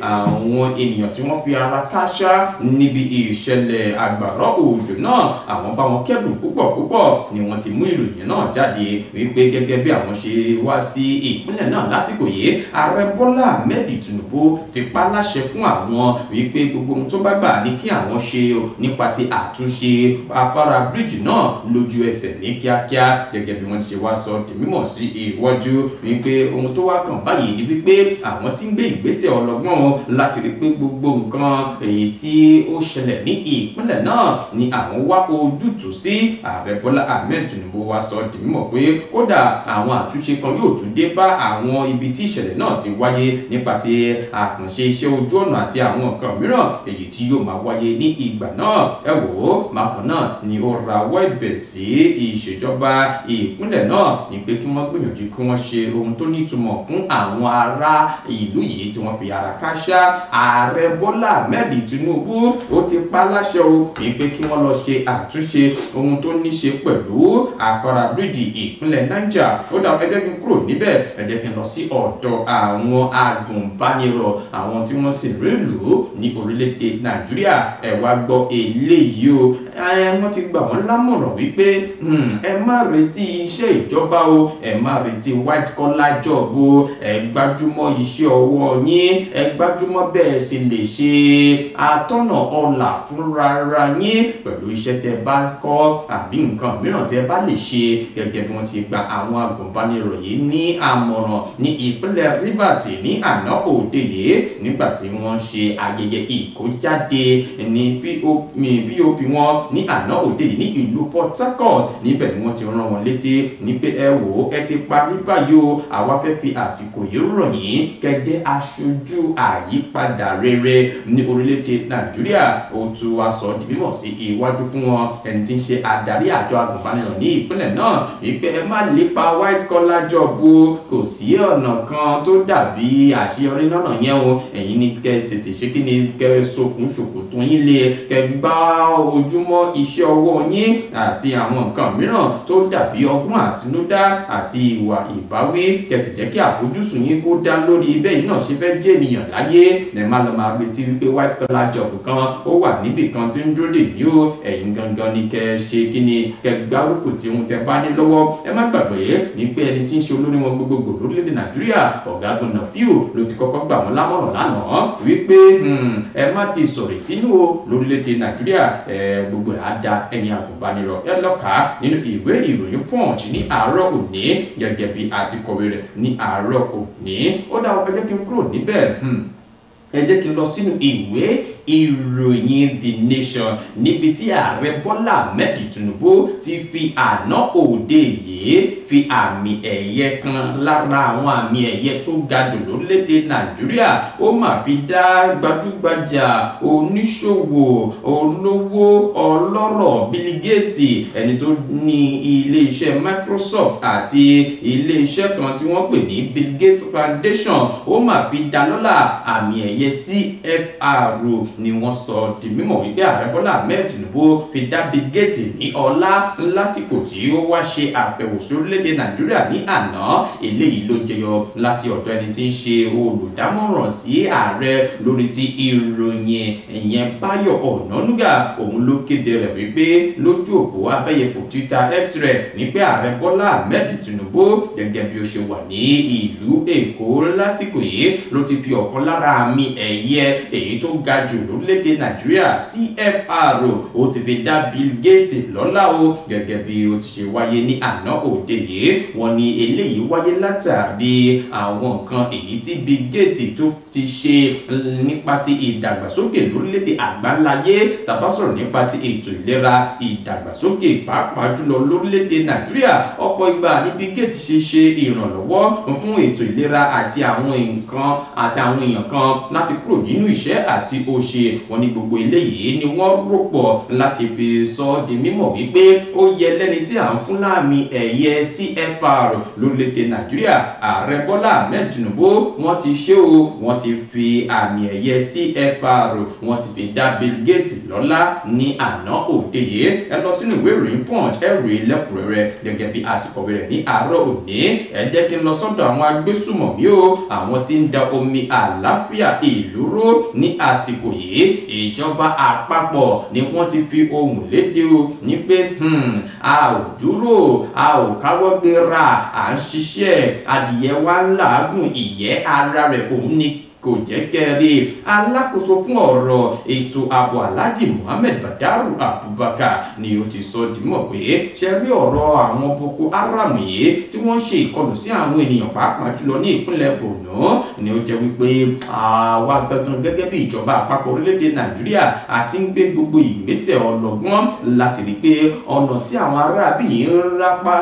àwọn ènìyàn tí wọ́n fi ara káṣá níbi ìṣẹ̀lẹ̀ àgbàrá òjò náà, àwọn bá wọn kẹ́dùn púpọ̀ ni wọ́n ti mú ìròyìn náà jáde wípé gẹ́gẹ́ bí àwọn ṣe wá sí ìpínlẹ̀ náà lásìkò yìí, ààrẹ Bọ́lá Ahmed Tinubu ti pa láṣẹ fún àwọn wípé gbogbo ohun tó bá gbà ní kí àwọn ṣe nípa ti àtúnṣe afárá bíríìjì náà lójú ẹsẹ̀ ní kíákíá. Gẹ́gẹ́ bí wọ́n ti ṣe wá sọ di mímọ̀ sí iwájú wípé ohun tó wá kàn báyìí ni wípé àwọn tí ń gbé ìgbésẹ̀ ọlọ́gbọ́n láti rí pé gbogbo nǹkan èyí tí ó ṣẹlẹ̀ ní ìpínlẹ̀ náà ni àwọn wá ojútùú sí. Ààrẹ Bọ́lá Ahmed Tinubu wá sọ di mímọ̀ pé kódà àwọn àtúnṣe kan yóò tún dé bá àwọn ibi tí ìṣẹ̀lẹ̀ náà ti wáyé nípa ti àkànṣe iṣẹ́ ojú ọ̀nà àti àwọn nǹkan mìíràn èyí tí yóò máa wáyé ní ìgbà náà. Ẹ wò ó, bákan náà ni ó rawọ́ ẹ̀bẹ̀ sí ìṣèjọba ìpínlẹ̀ náà ní pé kí wọ́n gbìyànjú kí wọ́n ṣe ohun tó nítumọ̀ fún àwọn ará ìlú yìí tí wọ́n fi ara káṣá. Ààrẹ Bọ́lá Ahmed Tinubu ó ti pa láṣẹ o ní pé kí wọ́n lọ ṣe àtúnṣe ohun tó ní ṣe pẹ̀lú afárá bíríìjì ìpínlẹ̀ Niger. Ó dá ẹ jẹ́ kí n kúrò níbẹ̀, ẹ jẹ́ kí n lọ sí ọ̀dọ̀ àwọn agùnbánirọ̀ àwọn tí wọ́n sì rélùú ní orílẹ̀-èdè Nàìjíríà. Ẹ wá gbọ́ eléyìí o, wọ́n ti gbà wọ́n lámọ̀ràn wípé ẹ má retí iṣẹ́ ìjọba o, ẹ má retí white collar job o, ẹ gbájúmọ́ iṣẹ́ ọwọ́ yín, ẹ gbájúmọ́ bẹ́ẹ̀ sì lè ṣe atọ́nà ọlà fúnra yín pẹ̀lú iṣẹ́ tẹ́ bá kọ́ àbí nǹkan mìíràn tẹ́ bá lè ṣe. Gẹ́gẹ́ bí wọ́n ti gba àwọn agùnbánirọ̀ yìí ní àmọ̀ràn ní ìpínlẹ̀ Rivers ní àná òde yìí nígbà tí wọ́n ṣe ayẹyẹ ìkójáde ní POP wọn ní àná òde yìí ní ìlú Port Harcourt. Níbẹ̀ ni wọ́n ti rán wọn létí ní pé ẹ wò ó, ẹ ti parí báyìí o, àwa fẹ́ fi àsìkò yìí rọ̀ yín kẹ́ jẹ́ aṣojú àyípadà rere ní orílẹ̀-èdè Nàìjíríà. Ó tún wá sọ di mímọ̀ sí iwájú fún wọn ẹni tí ń ṣe adarí àjọ agùnbánirọ̀ ní ìpínlẹ̀ náà wípé ẹ má lépa white collar job o, kò sí ọ̀nà kan tó dàbí àṣeyọrí lọ́nà yẹn o. Ẹ̀yin ni kẹ́ tètè ṣe kí ni kẹ́ sokùn ṣòkòtò yín lé, kẹ́ gbá ojúmọ́ iṣẹ́ ọwọ́ yín àti àwọn nǹkan mìíràn tó dàbí ọgbọ́n àtinúdá àti ìwà ìbáwí. Kẹ́ sì jẹ́ kí àfojúsùn yín kó dá lórí bẹ́ẹ̀ náà ṣe fẹ́ jẹ́ ènìyàn láyé. Ẹ má lọ máa retí wípé white collar job kan ó wà níbì kan tí ń dúró dè ní o. Ẹ̀yin gangan ni kẹ́ ṣe kí ni kẹ́ gbárùkù tí ohun tẹ́ bá ní lọ́wọ́. Ẹ má gbàgbé ní pé ẹni tí ń ṣe olórí wọn gbogbogbò lórílẹ̀-èdè Nàìjíríà, Ọ̀gágun Nafiu ló ti kọ́kọ́ gbà wọ́n lámọ̀ràn lánàá wípé ẹ má ti sọ̀rọ̀ ìtinú o lórílẹ̀-èdè Nàìjíríà. Gbogbo àdá ẹni agùnbánirọ̀ ẹ lọ́ka nínú ìwé ìròyìn Punch ní àárọ̀ òní gẹ́gẹ́ bí a ti kọ̀wé rẹ̀ ní àárọ̀ òní. Ó dá ọ jẹ́ kí n kúrò níbẹ̀, ẹ jẹ́ kí n lọ sínú ìwé ìròyìn The Nation níbi tí ààrẹ Bọ́lá Ahmed Tinubu ti fi àná òde yìí fi àmì ẹ̀yẹ kan lára àwọn àmì ẹ̀yẹ tó ga jù lórílẹ̀-èdè Nàìjíríà. Ó mà fi dá gbajúgbajà oníṣòwò olówó ọlọ́rọ̀ Bill Gates, ẹni tó ní ilé-iṣẹ́ Microsoft àti ilé-iṣẹ́ kan tí wọ́n pè ní Bill Gates Foundation, ó mà fi dá lọ́lá àmì ẹ̀yẹ CFR ni wọ́n sọ di mímọ̀ wípé ààrẹ Bọ́lá Ahmed Tinubu fi dá Bill Gates ní ọlá lásìkò tí ó wá ṣe àbẹ̀wò sí orílẹ̀-èdè Nàìjíríà ní àná. Eléyìí ló jẹyọ láti ọ̀dọ̀ ẹni tí ń ṣe olùdámọ̀ràn sí ààrẹ lórí ti ìròyìn ìyẹn Báyọ̀ Ọ̀nànúgà. Òun ló kéde rẹ̀ wípé lójú òpó abẹ́yẹfò Twitter X rẹ̀ ní pé ààrẹ Bọ́lá Ahmed Tinubu gẹ́gẹ́ bí ó ṣe wà ní ìlú Èkó lásìkò yìí ló ti fi ọ̀kan lára àmì ẹ̀yẹ èyí tó ga jù lórílẹ̀‐èdè Nàìjíríà CFR ó ti fi dá Bill Gates lọ́lá o gẹ́gẹ́ bí ó ti ṣe wáyé ní àná òde yìí. Wọ́n ní eléyìí wáyé látàrí àwọn nǹkan èyí tí Bill Gates tó ti ṣe nípa ti ìdàgbàsókè lórílẹ̀‐èdè àgbáláyé. Tàbá sọ̀rọ̀ nípa ti ètò ìlera ìdàgbàsókè pàápàá jùlọ lórílẹ̀‐èdè Nàìjíríà, ọ̀pọ̀ ìgbà ní Bill Gates ṣe ìrànlọ́wọ́ fún ètò ìlera àti àwọn nǹkan àti àwọn èèyàn kan láti kúrò nínú ìṣẹ́ àti òṣì. Wọ́n ní gbogbo eléyìí ni wọ́n rò pọ̀ láti fi sọ di mímọ̀ wípé ó yẹ lẹ́ni tí à ń fún láàmì ẹ̀yẹ CFR lórílẹ̀‐èdè Nàìjíríà. Ààrẹ Bọ́lá Ahmed Tinubu wọ́n ti ṣe o, wọ́n ti fi àmì ẹ̀yẹ CFR wọ́n ti fi dá Bill Gates lọ́lá ní àná òde yìí. Ẹ lọ sínú ìwé ìròyìn Punch ẹ rí lẹ́kùnrẹ́rẹ́ gẹ́gẹ́ bí a ti kọ̀wé rẹ̀ ní àárọ̀ òní. Ẹ jẹ́ kí n lọ sọ́dọ̀ àwọn agbésùmọ̀mí o, àwọn tí ń da omi àlàáfíà ìlú rú ní àsìkò yìí. Ìjọba àpapọ̀ ni wọ́n ti fi ohùn léde o ní pé a ò dúró, a ò káwọ́ gbéra, à ń ṣiṣẹ́, adìyẹ wa ń làágùn ìyẹ́ ara rẹ̀ òun ni kò jẹ́ kẹ́rí. Alákòóso fún ọ̀rọ̀ ètò ààbò Alhaji Muhammed Badaru Abubakar ni ó ti sọ dìmọ̀ pé ṣe rí ọ̀rọ̀ àwọn Boko Haram yìí tí wọ́n ṣe ìkọlù sí àwọn ènìyàn pàápàá jùlọ ní ìpínlẹ̀ Borno ni ó jẹ́ wípé àwa gangan gẹ́gẹ́ bí ìjọba àpapọ̀ orílẹ̀-èdè Nàìjíríà àti ń gbé gbogbo ìgbésẹ̀ ọlọ́gbọ́n láti rí pé ọ̀nà tí àwọn aráàbí yìí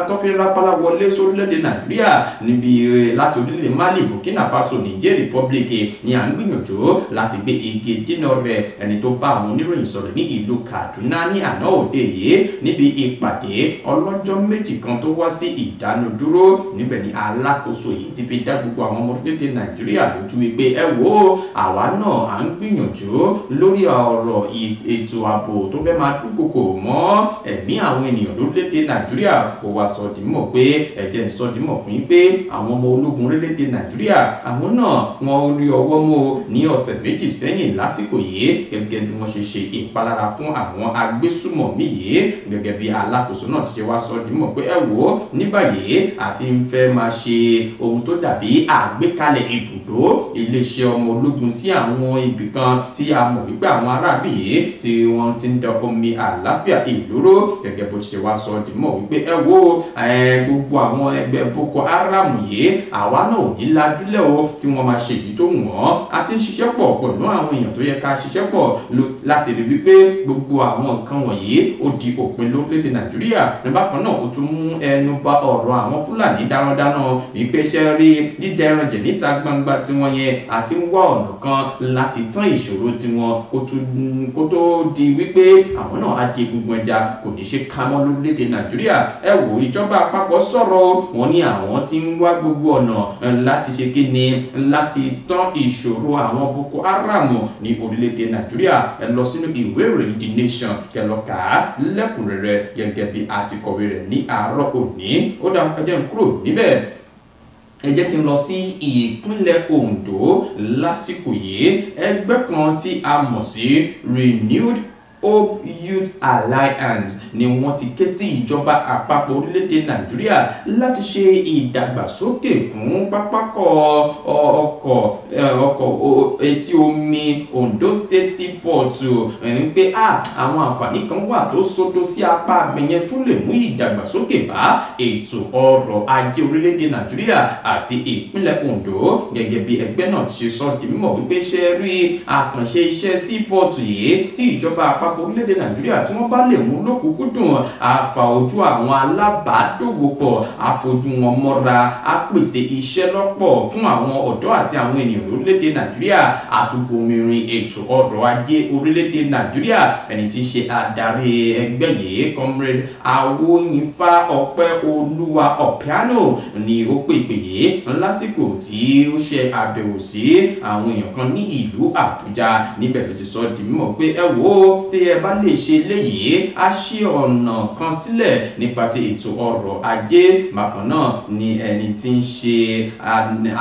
tó fi rápálá wọlé sórílẹ̀-èdè Nàìjíríà níbi láti orílẹ̀-èdè Mali, Burkina Faso, Niger Republic ni à ń gbìyànjú láti gbé igi dínà rẹ̀. Ẹni tó bá àwọn oníròyìn sọ̀rọ̀ ní ìlú Kaduna ní àná òde yìí níbi ìpàdé ọlọ́jọ́ méjì kan tó wá sí ìdánudúró, níbẹ̀ ni alákòóso yìí ti fi dá gbogbo àwọn ọmọ orílẹ̀-èdè Nàìjíríà lójú wípé ẹ wo àwa náà à ń gbìyànjú lórí ọ̀rọ̀ ètò ààbò tó fẹ́ máa dúnkokò mọ́ ẹ̀mí àwọn ènìyàn lórílẹ̀-èdè Nàìjíríà. Ó wá sọ dìímọ̀ pé ẹ̀jẹ̀ ń sọ dìímọ̀ fún yín pé àwọn ọmọ ológun orílẹ̀-èdè Nàìjíríà àwọn náà wọ́n rí ọwọ́ mú ní ọ̀sẹ̀ méjì sẹ́yìn lásìkò yìí gẹ́gẹ́ bí wọ́n ṣe ìpalára fún àwọn agbésùmọ̀mí yìí. Gẹ́gẹ́ bí alákòóso náà ti ṣe wá sọ dìímọ̀ pé ẹ wò ó ní báyìí àti ń fẹ́ máa ṣe ohun tó dàbí àgbékalẹ̀ ibùdó iléeṣẹ́ ọmọ ológun sí àwọn ibì kan tí a mọ̀ wípé àwọn aráàbí yìí tí wọ́n ti ń da omi àlàáfíà ìlú rú. Gẹ́gẹ́ bó ti ṣe wá sọ dìímọ̀ wípé ẹ wò gbogbo àwọn ẹgbẹ́ Boko Haram yìí àwa náà ò ní lajúlẹ̀ o kí wọ́n máa ṣe èyí tó wọ́n. A ti ń ṣiṣẹ́ pọ̀ pẹ̀lú àwọn èèyàn tó yẹ ká ṣiṣẹ́ pọ̀ láti rí wípé gbogbo àwọn nǹkan wọ̀nyí ó di òpin lórílẹ̀-èdè Nàìjíríà. Bákan náà ó tún mú ẹnu bà ọ̀rọ̀ àwọn Fúlàní darandaran wípé ṣe rí dídẹ ẹran jẹ níta gbangba tiwọn yẹn àti ń wá ọ̀nà kan láti tán ìṣòro tiwọn kó tó di wípé àwọn náà á di egungun ẹja kò ní ṣe ká mọ́ lórílẹ̀-èdè Nàìjíríà. Ẹ wò ìjọba àpapọ̀ sọ̀rọ̀ wọn ní àwọn tí ń wá gbogbo ọ̀nà láti ṣe kí ni láti tán ìṣòro àwọn Boko Haram ní orílẹ̀-èdè Nàìjíríà. Ẹ lọ sínú ìwé ìròyìn The Nation kẹ́ lọ kà á lẹ́kùnrẹ́rẹ́ gẹ́gẹ́ bí a ti kọ̀wé rẹ̀ ní àárọ̀ òní. Ó dá ẹjẹ́ ń kúrò níbẹ̀. Ẹ jẹ́ kí n lọ sí ìpínlẹ̀ Ondo lásìkò yìí. Ẹgbẹ́ kan tí a mọ̀ sí Renewed Hope Youth Alliance ni wọ́n ti ké sí ìjọba àpapọ̀ orílẹ̀-èdè Nàìjíríà láti ṣe ìdàgbàsókè fún pápákọ̀ ọkọ̀ etí omi Ondo State Seaport. Ẹni pé àwọn àǹfààní kan wà tó sódó sí apá àmìyẹn tó lè mú ìdàgbàsókè bá ètò ọrọ̀ ajé orílẹ̀-èdè Nàìjíríà àti ìpínlẹ̀ Ondo. Gẹ́gẹ́ bí ẹgbẹ́ náà ti ṣe sọ di mímọ̀ wípé ṣe rí àkànṣe iṣẹ́ seaport yìí tí ìjọba àpapọ̀ orílẹ̀-èdè Nàìjíríà tí wọ́n bá lè mú lókùnkúndùn àfà ojú àwọn alábàádòwòpọ̀ àfojú wọn mọ́ra á pèsè iṣẹ́ lọ́pọ̀ fún àwọn ọ̀dọ́ àti àwọn ènìyàn lórílẹ̀-èdè Nàìjíríà àtúbọ̀mìrin ètò ọrọ̀ ajé orílẹ̀-èdè Nàìjíríà. Ẹni tí ń ṣe adarí ẹgbẹ́ yìí Comrade Awóyinfa Ọpẹ́olúwa Ọ̀pẹ́ánò ni ó pèpè yìí lásìkò tí ó ṣe àbẹ̀wò sí àwọn èèyàn kan ní ìlú Àbújá. Níbẹ̀ ló ti sọ di mímọ̀ pé ẹ wò ó tí ẹ bá lè ṣe léyìí á ṣí ọ̀nà kan sílẹ̀ nípa ti ètò ọrọ̀ ajé. Bákan náà ni ẹni tí ń ṣe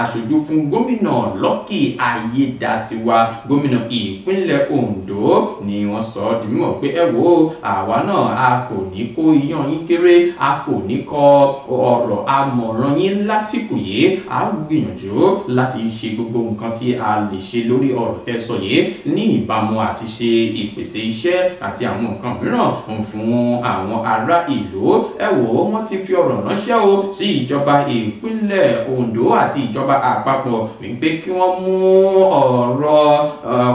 aṣojú fún gómìnà Lucky Ayédatiwa gómìnà ìpínlẹ̀ Ondo ni wọ́n sọ ọ́ di mímọ̀ pé ẹ wo àwa náà a kò ní kó iyán yín kéré, a kò ní kọ ọ̀rọ̀ àmọ̀ràn yín lásìkò yìí, a gbìyànjú láti ṣe gbogbo nǹkan tí a lè ṣe lórí ọ̀rọ̀ tẹ́ sọ yìí ní ìbámu àti ṣe ìpèsè iṣẹ́ àti àwọn nǹkan mìíràn fún àwọn ará ìlú. ẹ wò wọ́n ti fi ọ̀rọ̀ ránṣẹ́ o sí ìjọba ìpínlẹ̀ Ondo àti ìjọba àpapọ̀ wípé kí wọ́n mú ọ̀rọ̀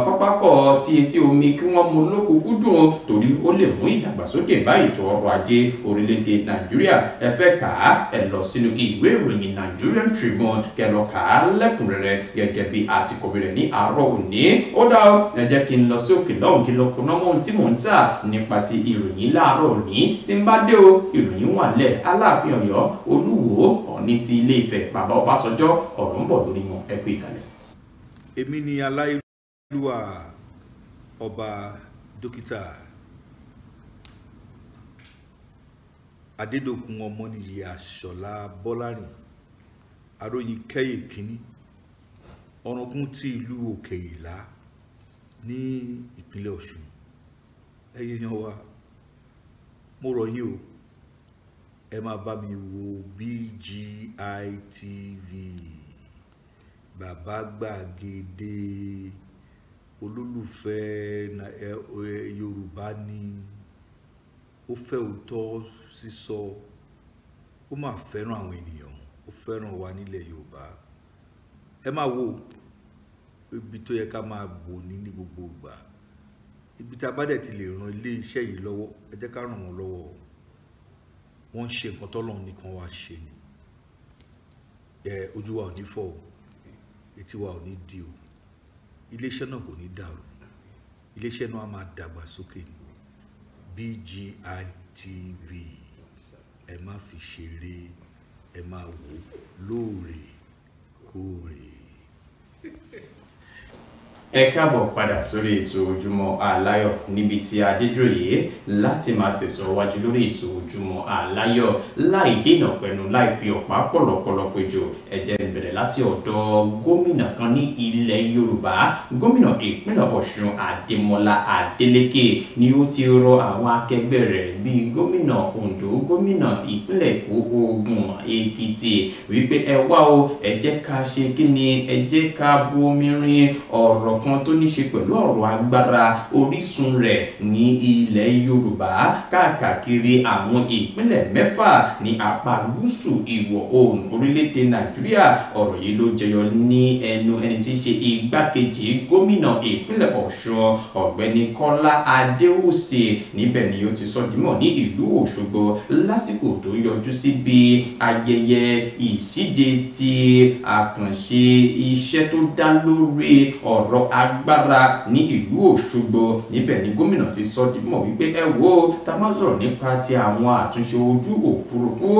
pápákọ̀ ti etí omi kí wọ́n mú lókùnkúndùn torí ó lè mú ìdàgbàsókè bá ètò ọrọ̀ ajé orílẹ̀-èdè Nàìjíríà. ẹ fẹ́ kà á ẹ lọ sínú ìwé ìròyìn Nigerian Tribune kẹ́ lọ kà á lẹ́kùnrẹ́rẹ́ gẹ́gẹ́ bí àti kọ̀wé rẹ̀ ní àárọ̀ òní. ó dá ẹ jẹ́ kí n lọ sí òkè lọ́hùn kí n lọ kóná mọ́ ohun tí mò ń tà nípa ti ìròyìn láàárọ̀ òní. tí n bá dé o ìròyìn wà lẹ̀ Aláàfin Ọ̀yọ́ Olúwo Ọ̀ọ̀ni ti Ilé Ifẹ̀ bàbá Ọbásanjọ́ ọ̀rọ̀ ń bọ̀ lórí wọn ẹ pé ìkàlẹ̀. èmi ni aláìlúwà ọba dókítà Adédòkun Ọmọnìyí Àṣọlá Bọ́lárìn aróyin kẹ́yè kínní ọ̀ràngún ti ìlú Òkè Ìlá ní ìpínlẹ̀ Ọ̀ṣun. ẹ̀yin yan wa mo rọ̀ yín o ẹ máa bá mi wo BGI TV bàbá gbàgede olólùfẹ́ Yorùbá ni ó fẹ́ òótọ́ sísọ ó máa fẹ́ràn àwọn ènìyàn ó fẹ́ràn wa nílẹ̀ Yorùbá. ẹ máa wo ibi tó yẹ ká máa bò ní gbogbo ìgbà ibi tá a bá dẹ̀ ti lè ran ilé iṣẹ́ yìí lọ́wọ́ ẹ jẹ́ ká ràn wọ́n lọ́wọ́. wọ́n ń ṣe nǹkan tọ́lọ́run nìkan wá ṣe ni. ojú wa ò ní fọ́ o etí wa ò ní di o iléeṣẹ́ náà kò ní dàrú iléeṣẹ́ náà á máa dàgbà sókè ni. BGI TV ẹ má fi ṣeré ẹ máa wò lóòrèkóòrè. ẹ káàbọ̀ padà sórí ètò Ojúmọ́ Aláyọ̀ níbi tí Adédọ̀yè láti máa tẹ̀síwájú lórí ètò Ojúmọ́ Aláyọ̀ láì dènà pẹ̀lú láì fi ọ̀pá pọ̀lọpọ̀lọ péjọ ẹ jẹ́ n bẹ̀rẹ̀ láti ọ̀dọ̀ gómìnà kan ní ilẹ̀ Yorùbá gómìnà ìpínlẹ̀ Ọ̀ṣun Adémọ́lá Adélékè ni ó ti rọ àwọn akẹgbẹ́ rẹ̀ bíi gómìnà Oǹdó gómìnà ìpínlẹ̀ Èkó Ògùn Èkìtì wípé ẹ wá o ẹ jẹ́ ká ṣe kí ni ẹ jẹ́ ká bu omi rin ọ̀rọ̀ kan tó ní ṣe pẹ̀lú ọ̀rọ̀ agbára orísun rẹ̀ ní ilẹ̀ Yorùbá káàkiri àwọn ìpínlẹ̀ 6 ní apá gúúsù ìwọ̀ oòrùn orílẹ̀-èdè Nàìjíríà. ọ̀rọ̀ yìí ló jẹyọ ní ẹnu ẹni tí ń ṣe igbákejì gómìnà ìpínlẹ̀ Ọ̀ṣun ọ̀gbẹ́ni Kọ́lá Adéwùsì níbẹ̀ ni ó ti sọ dímọ̀ ní ìlú Òṣogbo lásìkò tó yọjú síbi ayẹyẹ ìṣíde ti àkànṣe iṣẹ́ tó dá lórí ọ̀rọ̀ agbára ní ìlú Òṣogbo. níbẹ̀ ni gómìnà ti sọ di mọ̀ wípé ẹ wo tá máa sọ̀rọ̀ nípa ti àwọn àtúnṣe ojú òfurufú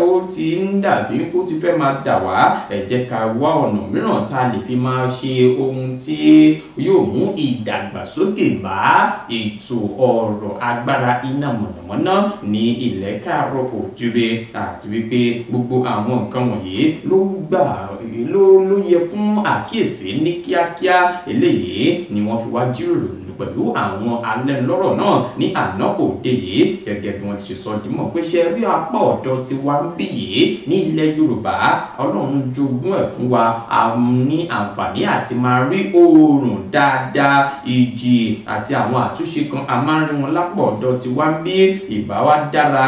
ó ti ń dàbí kó ti fẹ́ máa dà wá ẹ jẹ́ ká wá ọ̀nà mìíràn tá a lè fi máa ṣe ohun tí yóò mú ìdàgbàsókè bá ètò ọ̀rọ̀ agbára iná mọ̀nàmọ́ná ní ilẹ̀ Káàárọ̀ Oòjíire àti wípé gbogbo àwọn nǹkan wọ̀nyí ló yẹ fún àkíyèsí ní kíákíá. eléyìí ni wọ́n fi wá jíròrò pẹ̀lú àwọn alẹ́nulọ́rọ̀ náà ní àná òde yìí gẹ́gẹ́ bí wọ́n ti ṣe sọ dímọ̀ pé ṣe rí apá ọ̀dọ̀ tí wá ń bí yìí ní ilẹ̀ Yorùbá Ọlọ́run jogún ẹ̀ fún wa ní àǹfààní àti máa rí oòrùn dáadáa ìjì àti àwọn àtúnṣe kan a máa ń rí wọn lápá ọ̀dọ̀ tí wá ń bí ìbá wa dára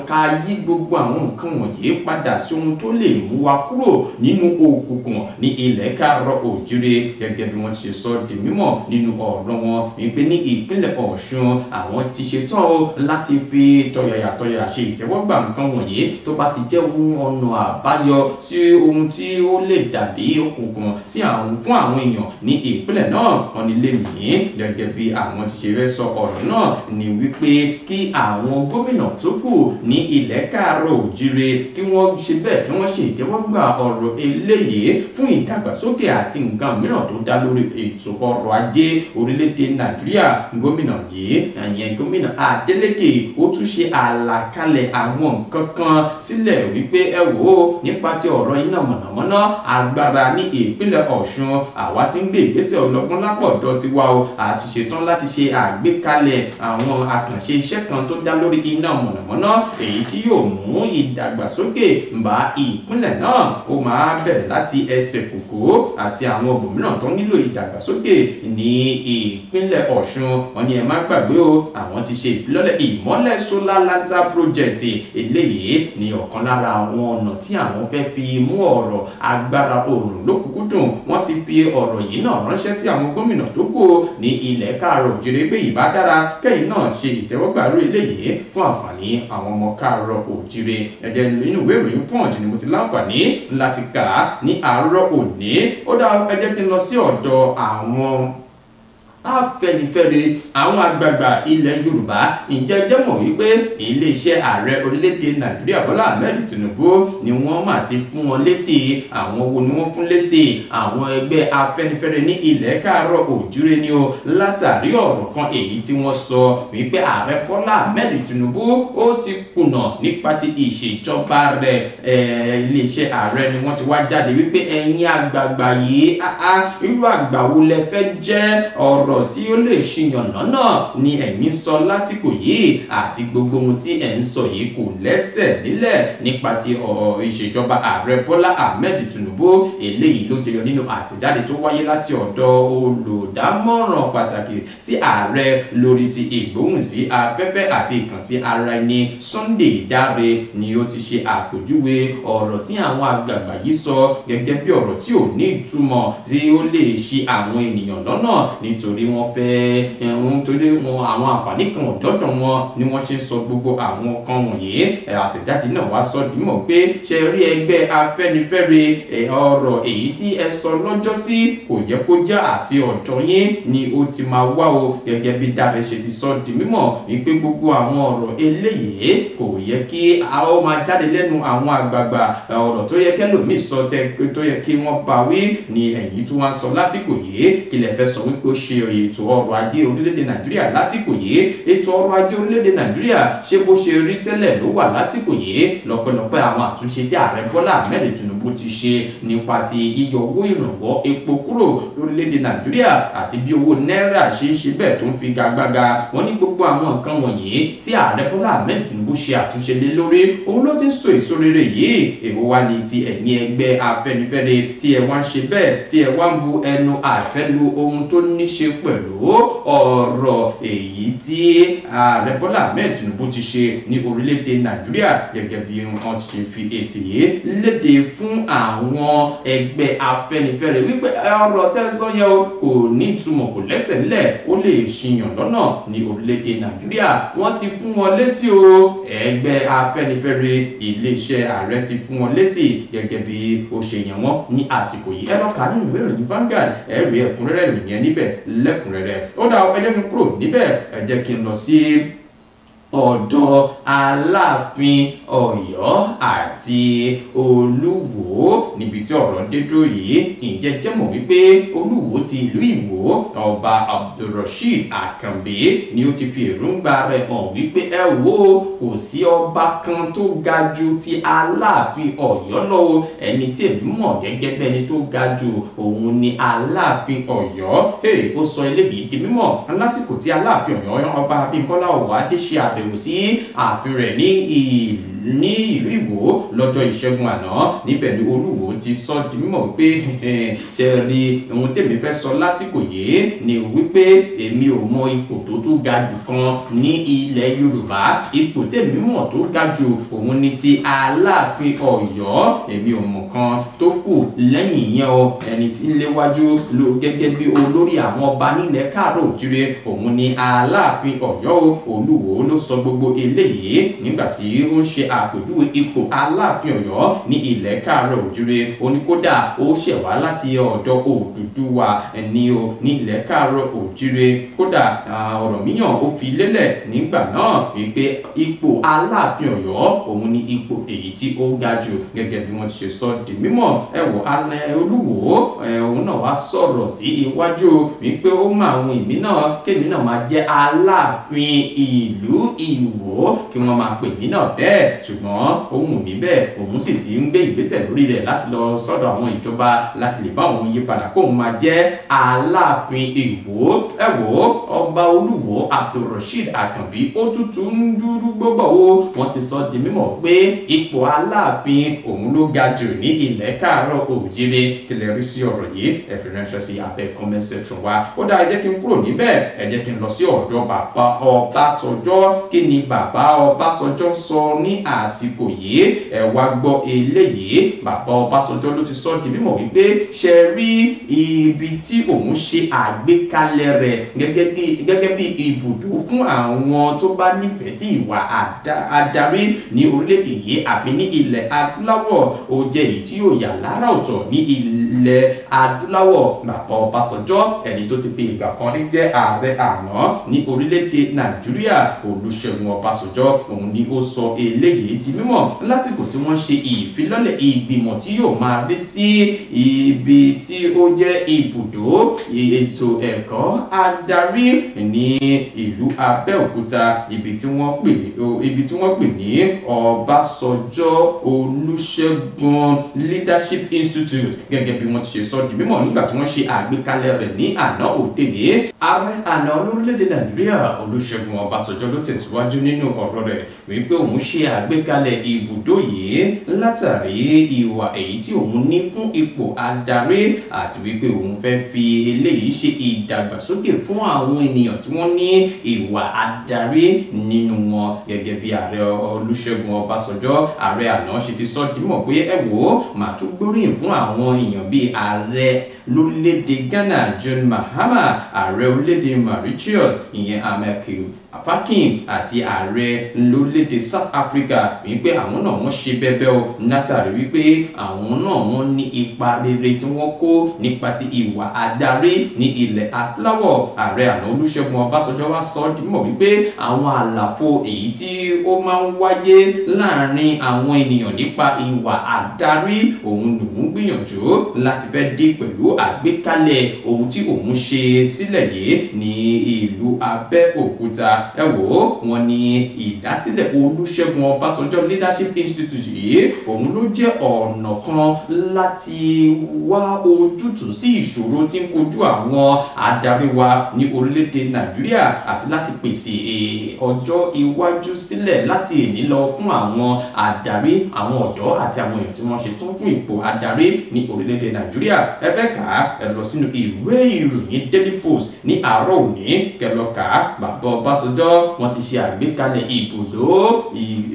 ká yí gbogbo àwọn nǹkan wọ̀nyí padà sí ohun tó lè mú wa kúrò nínú òkùnkùn ní ilẹ̀ Káàárọ̀ Oòjíire gẹ́gẹ́ bí wọ́n ti ṣe sọ di mímọ̀ nínú ọ̀rọ̀ wọn wípé ní ìpínlẹ̀ Ọ̀ṣun àwọn ti ṣetán o láti fi tọ̀yàyà ṣe ìtẹ́wọ́gbà nǹkan wọ̀nyí tó bá ti jẹ́ ohun ọ̀nà àbáyọ sí ohun tí ó lè dàbí òkùnkùn sí fún àwọn èèyàn ní ìpínlẹ̀ náà. wọ́n ní lèmi gẹ́gẹ́ bí àwọn ti ṣe fẹ́ sọ ọ̀rọ̀ náà ni wípé kí àwọn gómìnà tó kù ní ilẹ̀ Káàárọ̀ Oòjíire kí wọ́n ṣe bẹ́ẹ̀ kí wọ́n ṣe ìtẹ́wọ́gbà ọ̀rọ̀ eléyìí fún ìdàgbàsókè àti nǹkan mìíràn tó dá lórí ètò ọrọ̀ ajé orí orílẹ̀-èdè Nàìjíríà gómìnà yìí ìyẹn gómìnà Adeleke ó tún ṣe àlàkalẹ̀ àwọn nǹkan kan sílẹ̀ wípé ẹ wò ó nípa ti ọ̀rọ̀ iná mọ̀nàmọ́ná agbára ní ìpínlẹ̀ Ọ̀ṣun àwa ti ń gbé ìgbésẹ̀ ọlọ́gbọ́n lápọ̀dọ̀ tiwa o àti ṣetán láti ṣe àgbékalẹ̀ àwọn àkànṣe iṣẹ́ kan tó dá lórí iná mọ̀nàmọ́ná èyí tí yóò mú ìdàgbàsókè bá ìpínlẹ̀ náà ó máa bẹ̀rẹ̀ láti ẹsẹ̀ kòkó àti àwọn òmíràn tó nílò ìdàgbàsókè ní ìpínlẹ̀ Ọ̀ṣun wọn ni ẹ má gbàgbé o àwọn ti ṣe ìfilọ́lẹ̀ ìmọ́lẹ̀ solar lantern project eléyìí ní ọ̀kan lára àwọn ọ̀nà tí àwọn fẹ́ fi mú ọ̀rọ̀ agbára oòrùn lókùnkúndùn wọ́n ti fi ọ̀rọ̀ yìí náà ránṣẹ́ sí àwọn gómìnà tó kù ní ilẹ̀ káàárọ̀ òjìrè pé ìbá dára kẹ́yìn náà ṣe ìtẹ́wọ́gbàrú eléyìí fún àǹfààní àwọn ọmọ káàárọ̀ òjìrè ẹ̀jẹ̀ nínú ìwé ìròyìn Punch ni mo ti láǹfààní láti kà á ní àárọ̀ òní ó dá ẹ jẹ́ kí n lọ sí ọ̀dọ̀ àwọn Afẹ́nifẹ́re àwọn àgbààgbà ilẹ̀ Yorùbá ǹjẹ́ jẹ́ mọ̀ wípé iléeṣẹ́ ààrẹ orílẹ̀-èdè Nàìjíríà Bọ́lá Ahmed Tinubu ni wọ́n mà ti fún wọn lésì àwọn wo ni wọ́n fún lésì àwọn ẹgbẹ́ Afẹ́nifẹ́re ní ilẹ̀ káàárọ̀ òjúre ni o látàrí ọ̀rọ̀ kan èyí tí wọ́n sọ wípé ààrẹ Bọ́lá Ahmed Tinubu ó ti kùnà nípa ti ìṣèjọba rẹ̀ iléeṣẹ́ ààrẹ ni wọ́n ti wá jáde wípé ẹ̀yin àgbààgbà yìí irú àgbà wo lẹ fẹ́ jẹ́ ọ̀rọ̀ tí ó lè ṣìyàn lọ́nà ni ẹ̀yin sọ lásìkò yìí àti gbogbo ohun tí ẹ̀ ń sọ yìí kò lẹ́sẹ̀ nílẹ̀ nípa ti ìṣèjọba ààrẹ Bọ́lá Ahmed Tinubu eléyìí ló jẹyọ nínú àtẹ̀jáde tó wáyé láti ọ̀dọ̀ olùdámọ̀ràn pàtàkì sí ààrẹ lórí ti ìgbóhùnsí afẹ́fẹ́ àti ìkànsí ara ẹni Sunday Dare ni ó ti ṣe àpèjúwe ọ̀rọ̀ tí àwọn àgbààgbà yìí sọ gẹ́gẹ́ bí ọ̀rọ̀ tí ò ní ìtumọ̀ tí ó lè ṣì àwọn ènìyàn lọ́nà nítorí wọ́n fẹ́ nítorí wọn àwọn àǹfààní kan ọ̀dọ́dọ̀ wọn ni wọ́n ṣe sọ gbogbo àwọn kan wọ̀nyí àtẹ̀jáde náà wá sọ dímọ̀ pé ṣe rí ẹgbẹ́ Afẹ́nifẹ́re ọ̀rọ̀ èyí tí ẹ sọ lọ́jọ́ sí kò yẹ kó já àti ọ̀dọ̀ yín ni ó ti máa wá o gẹ́gẹ́ bí Dare ṣe ti sọ di mímọ̀ wípé gbogbo àwọn ọ̀rọ̀ eléyìí kò yẹ kí a ó máa jáde lẹ́nu àwọn àgbààgbà ọ̀rọ̀ tó yẹ kẹ́lòmíì sọ tó yẹ kí wọ́n bá wí ni ẹ̀yin tí wọ́n sọ lásìkò yìí kí lẹ fẹ́ sọ wípé ó ṣe ètò ọrọ̀ ajé orílẹ̀-èdè Nàìjíríà lásìkò yìí ètò ọrọ̀ ajé orílẹ̀-èdè Nàìjíríà ṣé bó ṣe rí tẹ́lẹ̀ ló wà lásìkò yìí lọ́pọ̀lọpọ̀ àwọn àtúnṣe tí ààrẹ Bọ́lá Ahmed Tinubu ti ṣe nípa ti yíyọ owó ìrànwọ́ epo kúrò lórílẹ̀-èdè Nàìjíríà àti bí owó náírà ṣe ń ṣe bẹ́ẹ̀ tó ń fi gagbága wọ́n ní gbogbo àwọn nǹkan wọ̀nyí tí ààrẹ Bọ́lá Ahmed Tinubu ṣe àtúnṣe lé lórí òun ló ti ń so èso rere yìí èwo wá ní ti ẹ̀yin ẹgbẹ́ Afẹ́nifẹ́re tí ẹ wá ń ṣe bẹ́ẹ̀ tí ẹ wá ń bu ẹnu àtẹ́lu ohun tó ní ṣe pẹ̀lú ọ̀rọ̀ èyí tí ààrẹ Bọ́lá Ahmed Tinubu ti ṣe ní orílẹ̀-èdè Nàìjíríà gẹ́gẹ́ bí wọ́n ti ṣe fi èsì yìí léde fún àwọn ẹgbẹ́ Afẹ́nifẹ́re wípé ọ̀rọ̀ tẹ́sán yẹn o kò ní ìtumọ̀ kò lẹ́sẹ̀ nílẹ̀ ó lè ṣìyàn lọ́nà ní orílẹ̀-èdè Nàìjíríà wọ́n ti fún wọn lésì o ẹgbẹ́ Afẹ́nifẹ́re iléeṣẹ́ ààrẹ ti fún wọn lésì gẹ́gẹ́ bí ó ṣe yàn wọ́n ní àsìkò yìí ẹ lọ kà nínú ìwé ìròyìn Vanguard ẹ rí ẹ̀kúnrẹ́rẹ́ ìròyìn yẹn níbẹ̀ lẹ́kùnrẹ́rẹ́ ó dá ẹ jẹ́ kí n kúrò níbẹ̀ ẹ jẹ́ kí n lọ sí ọ̀dọ̀ Aláàfin Ọ̀yọ́ àti Olúwo níbi tí ọ̀rọ̀ dé dúró yìí ǹjẹ́ jẹ́ mọ̀ wípé Olúwo ti ìlú Ìwó ọba Abdulrasheed Akànbí ni ó ti fi èròǹgbà rẹ̀ hàn wípé ẹ wo kò sí ọba kan tó ga ju ti Aláàfin Ọ̀yọ́ lọ ẹni tí èmi mọ̀ gẹ́gẹ́ bẹ́ni tó ga jù òun ni Aláàfin Ọ̀yọ́ ó sọ eléyìí di mímọ̀ lásìkò tí Aláàfin Ọ̀yọ́ ọba Abímbọ́lá Ọ̀wádé ṣe àbẹ̀wò sí ààfin rẹ̀ ní ìlú Ìwó lọ́jọ́ ìṣẹ́gun àná níbẹ̀ ni Olúwo ti sọ di mímọ̀ wípé ṣe rí ohun tèmi fẹ́ sọ lásìkò yìí ni wípé èmi ò mọ ipò tó tún ga jù kan ní ilẹ̀ Yorùbá ipò tèmi mọ̀ tó ga jù òun ni ti Aláàfin Ọ̀yọ́ èmi ò mọ̀ kan tó kù lẹ́yìn yẹn o ẹni tí ń léwájú ló gẹ́gẹ́ bí olórí àwọn ọba nílẹ̀ káàárọ̀ òjíire òun ni Aláàfin Ọ̀yọ́ Olúwo ló sọ sọ gbogbo eléyìí nígbà tí ó ń ṣe àpèjúwe ipò Aláàfin Ọ̀yọ́ ní ilẹ̀ káàárọ̀ òjúre. Ó ní kódà ó ṣẹ̀ wá láti ọ̀dọ̀ Odùduwà ní ilẹ̀ káàárọ̀ òjúre. Kódà Ọ̀rànmíyàn ó fi lélẹ̀ nígbà náà wípé ipò Aláàfin Ọ̀yọ́ òun ni ipò èyí tí ó ga jù gẹ́gẹ́ bí wọ́n ti ṣe sọ di mímọ̀. Olúwo òun náà wá sọ̀rọ̀ sí iwájú wípé ó máa wù mí náà kémi náà máa jẹ́ Aláàfin ìlú Ìwó kí wọ́n máa pè mí náà bẹ́ẹ̀, ṣùgbọ́n ó wù mí bẹ́ẹ̀ òun sì ti ń gbé ìgbésẹ̀ lórí rẹ̀ láti lọ sọ́dọ̀ àwọn ìjọba láti lè bá òun yí padà kóun máa jẹ́ Aláàfin Ìwó. Ọba Olúwo Abdulrasheed Àkànbí ó tútù ń dúró gbogbo wọ́n ti sọ di mímọ̀ pé ipò Aláàfin òun ló ga jù ní ilẹ̀ káàárọ̀ òjìrè. Kí lẹ rí sí ọ̀rọ̀ yìí? Ẹ fi ránṣẹ́ sí abẹ́ comment section wa. Ó dá ẹ jẹ́ kí n kúrò níbẹ̀, ẹ jẹ́ kí n lọ sí ọ̀dọ̀ bàbá Ọbásanjọ́. Kí ni bàbá Ọbásanjọ́ sọ ní àsìkò yìí? Ẹ wá gbọ́ eléyìí. Bàbá Ọbásanjọ́ ló ti sọ di mímọ̀ wípé ṣe rí ibi tí òun ṣe àgbékalẹ̀ rẹ̀ gẹ́gẹ́ bí ibùdó fún àwọn tó bá nífẹ̀ẹ́ sí ìwà adarí ní orílẹ̀-èdè yìí àbí ní ilẹ̀ adúláwọ̀, ó jẹ́ èyí tí yóò yà lára ọ̀tọ̀ ní ilẹ̀ adúláwọ̀. Bàbá Ọbásanjọ́ ẹni tó ti fi ìgbà kan rí jẹ́ ààrẹ àná ní orílẹ̀-èdè Nàìjíríà Olúṣẹ́gun Ọbásanjọ́ òun ni ó sọ eléyìí di mímọ̀ lásìkò tí wọ́n ṣe ìfilọ́lẹ̀ ìgbìmọ̀ tí yóò máa rí sí ibi tí ó jẹ́ ibùdó ètò ẹ̀kọ́ adarí ní ìlú Abẹ́òkúta, ibi tí wọ́n pè ní Ọbásanjọ́ Olúṣẹ́gun Leadership Institute gẹ́gẹ́ bí wọ́n ti ṣe sọ di mímọ̀ nígbà tí wọ́n ṣe àgbékalẹ̀ rẹ̀ ní àná òde yìí. Ààrẹ àná lórílẹ̀‐èdè Nàìjíríà Olúṣẹ́gun Ọbásanjọ́ ló tẹ̀síwájú nínú ọ̀rọ̀ rẹ̀ wípé òun ṣe àgbékalẹ̀ ibùdó yìí látàrí ìwà èyí tí òun ní fún ipò adarí àti wípé òun fẹ́ fi eléyìí ṣe ìdàgbàsókè fún àwọn ènìyàn tí wọ́n ní ìwà adarí nínú wọn. Gẹ́gẹ́ bí ààrẹ Olúṣẹ́gun Ọbásanjọ́, ààrẹ àná ṣe ti sọ dímọ̀ pé màá tún gbóríyìn fún àwọn èèyàn bíi ààrẹ lórílẹ̀‐èdè Ghana John Mahama, ààrẹ orílẹ̀‐èdè Mauritius ìyẹn Amekel Afakin àti ààrẹ lórílẹ̀‐èdè South Africa wípé àwọn náà wọ́n ṣe bẹ́bẹ́ o látàrí wípé àwọn náà wọ́n ní ipa rere tí wọ́n kó nípa ti ìwà adarí ní ilẹ̀ adúláwọ̀. Ààrẹ àná Olúṣẹ́gun Ọbásanjọ́ wá sọ ọ́ dímọ̀ wípé àwọn àlàfo èyí tí ó máa ń wáyé láàrin àwọn ènìyàn nípa ìwà adarí òun lòún gbìyànjú láti fẹ́ dé pẹ̀lú àgbékalẹ̀ ohun tí òun ṣe sílẹ̀ yìí ní ìlú Abẹ́òkúta. Wọ́n ní ìdásílẹ̀ Olúṣẹ́gun Ọbásanjọ́ Leadership Institute yìí òun ló jẹ́ ọ̀nà kan láti wá ojútùú sí ìṣòro tí ń kojú àwọn adarí wa ní orílẹ̀-èdè Nàìjíríà àti láti pèsè ọjọ́ iwájú sílẹ̀ láti èní lọ fún àwọn adarí, àwọn ọ̀dọ́ àti àwọn èèyàn tí wọ́n ṣe tó fún ipò adarí ní orílẹ̀-èdè Nàìjíríà. Ẹ fẹ́ kà á, ẹ lọ sínú ìwé ìròyìn Daily Post ní àárọ̀ òní kẹlọ kà á. Bàbá Ọbásanjọ́ wọ́n ti ṣe àgbékalẹ̀ ibùdó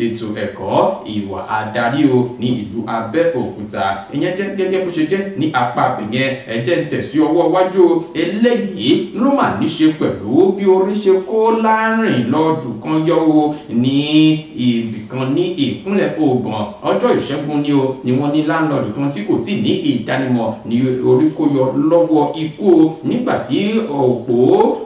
ètò ẹ̀kọ́ ìwà adarí o ní ìlú Abẹ́òkúta. Ìyẹn jẹ́ gẹ́gẹ́ bó ṣe jẹ́ ní apá àbẹ̀yẹn. Ẹ jẹ́ tẹ̀sí ọwọ́ iwájú eléyìí ló mà ní ṣe pẹ̀lú bí orí ṣe kó láàrin lọ́dún kan yọ o ní ibìkan ní ìpínlẹ̀ Ògùn. Ọjọ́ Ìṣẹ́gun ni wọ́n ní láńlọ́ọ̀dù kan tí kò tí ní ìdánimọ̀ ní orí kó yọ lọ́wọ́ ikú nígbà tí òpó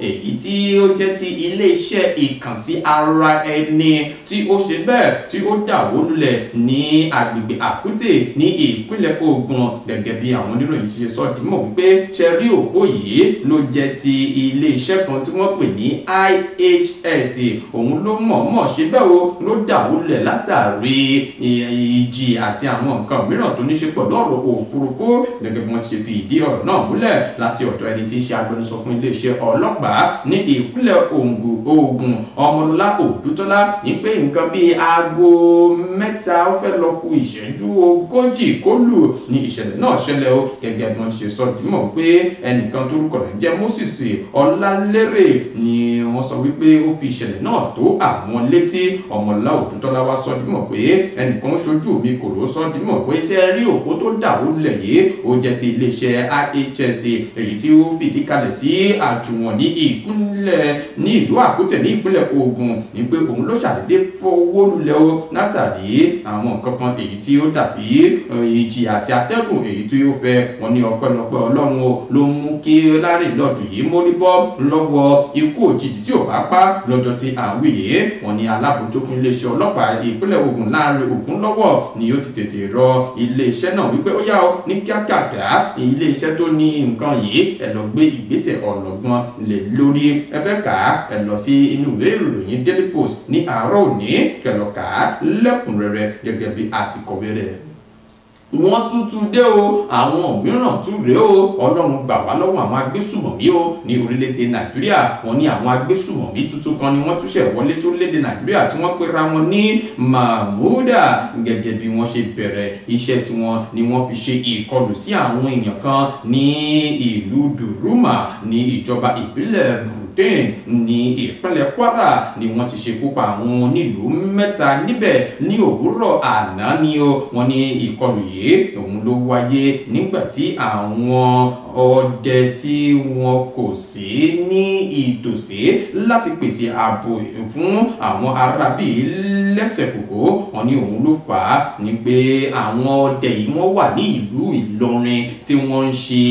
èyí tí ó jẹ́ ti ilé-iṣẹ́ ìkànsí ara ẹni tí ó ṣe bẹ́ẹ̀ tí ó dàwó lulẹ̀ ní agbègbè Àkútè ní ìpínlẹ̀ Ògùn. Gẹ́gẹ́ bí àwọn oníròyìn ti ṣe sọ di mọ̀ wípé ṣẹ́rí òpó yìí ló jẹ́ ti ilé-iṣẹ́ kan tí wọ́n pè ní IHS. Òun ló mọ̀ọ́mọ̀ ṣe bẹ́ẹ̀ o ló dàwó lulẹ̀ látàrí ìjì àti àwọn nǹkan mìíràn tó ní ṣe pẹ̀lú ọ̀rọ̀ òfurufú. Gẹ́gẹ́ bí wọ́n ti ṣe fi ìdí ọ̀rọ̀ náà múlẹ̀ láti ọ̀dọ̀ ẹni tí ń ṣe agbẹnusọ fún iléeṣẹ́ ọlọ́pàá ní ìpínlẹ̀ Ògùn Ọmọlọ́lá Òdútọ́lá ní pé nǹkan bíi aago 3 ó fẹ́ lọ kù ìṣẹ́jú 40 kó lù ní ìṣẹ̀lẹ̀ náà ṣẹlẹ̀ o. Gẹ́gẹ́ bí wọ́n ti ṣe sọ dímọ̀ pé ẹnìkan tórúkọ rẹ̀ jẹ́ Moses Ọlálérè ni wọ́n wọ́n sọ wípé ó fi ìṣẹ̀lẹ̀ náà tó àwọn létí. Ọmọlá Òdútọ́lá wá sọ dímọ̀ pé ẹnìkan ṣojú mi kò ló sọ dímọ̀ pé iṣẹ́ rí òpó tó dàwó lẹ̀ yìí ó jẹ́ ti iléeṣẹ́ IHS èyí tí ó fìdí kalẹ̀ sí àjùwọ̀n ní ìlú Àkútẹ̀ ní ìpínlẹ̀ Ògùn ní pé òun ló ṣàdédé fowó lulẹ̀ o látàrí àwọn nǹkan kan èyí tí ó dàbí ìjì àti atẹ́gùn èyí tí ó fẹ́. Wọ́n ní ọpẹ́lọpẹ́ Ọlọ́run ló mú kí Lárìnlọ́dún yìí mórí bọ́ lọ́wọ́ ikú òjijì tí ò bá pa lọ́jọ́ tí à ń wí yìí. Wọ́n ní alábòójútó iléeṣẹ́ ọlọ́pàá ìpínlẹ̀ Ògùn Láńrè Ògúnlọ́wọ̀ ni ó ti tètè rọ iléeṣẹ́ náà wípé ó yá o ní kíákíá iléeṣẹ́ tó ní nǹkan yìí ẹ lọ gbé ìgbésẹ̀ ọlọ́gbọ́n lé lórí. Ẹ fẹ́ kà á ẹ lọ sí inú ìwé ìròyìn Daily Post ní àárọ̀ òní kẹlọ kà á lẹ́kùnrẹ́rẹ́ gẹ́gẹ́ bí àtikọ̀wé rẹ̀. Wọ́n tuntun dé o àwọn mìíràn tún rèé o Ọlọ́run gbà wá lọ́wọ́ àwọn agbésùmọ̀mí o ní orílẹ̀-èdè Nàìjíríà. Wọ́n ní àwọn agbésùmọ̀mí tuntun kan ni wọ́n tún ṣẹ̀ wọlé sí orílẹ̀-èdè Nàìjíríà tí wọ́n pera wọn ní Mahmuda. Gẹ́gẹ́ bí wọ́n ṣe bẹ̀rẹ̀ iṣẹ́ tiwọn ni wọ́n fi ṣe ìkọlù sí àwọn èèyàn kan ní ìlú Duruma ní ìjọba ìbílẹ̀ ní ìpínlẹ̀ Kwara ni wọ́n ti ṣekú pa àwọn onílùú 3 níbẹ̀ ní òwúrọ̀ àná ni o. Wọ́n ní ìkọlù yìí òun ló wáyé nígbà tí àwọn ọdẹ tí wọn kò sí ní ìtòsí láti pèsè ààbò fún àwọn arábí lẹ́sẹ̀ kòkó. Wọ́n ní òun ló fà á ní pé àwọn ọdẹ yìí wọ́n wà ní ìlú Ìlọrin tí wọ́n ń ṣe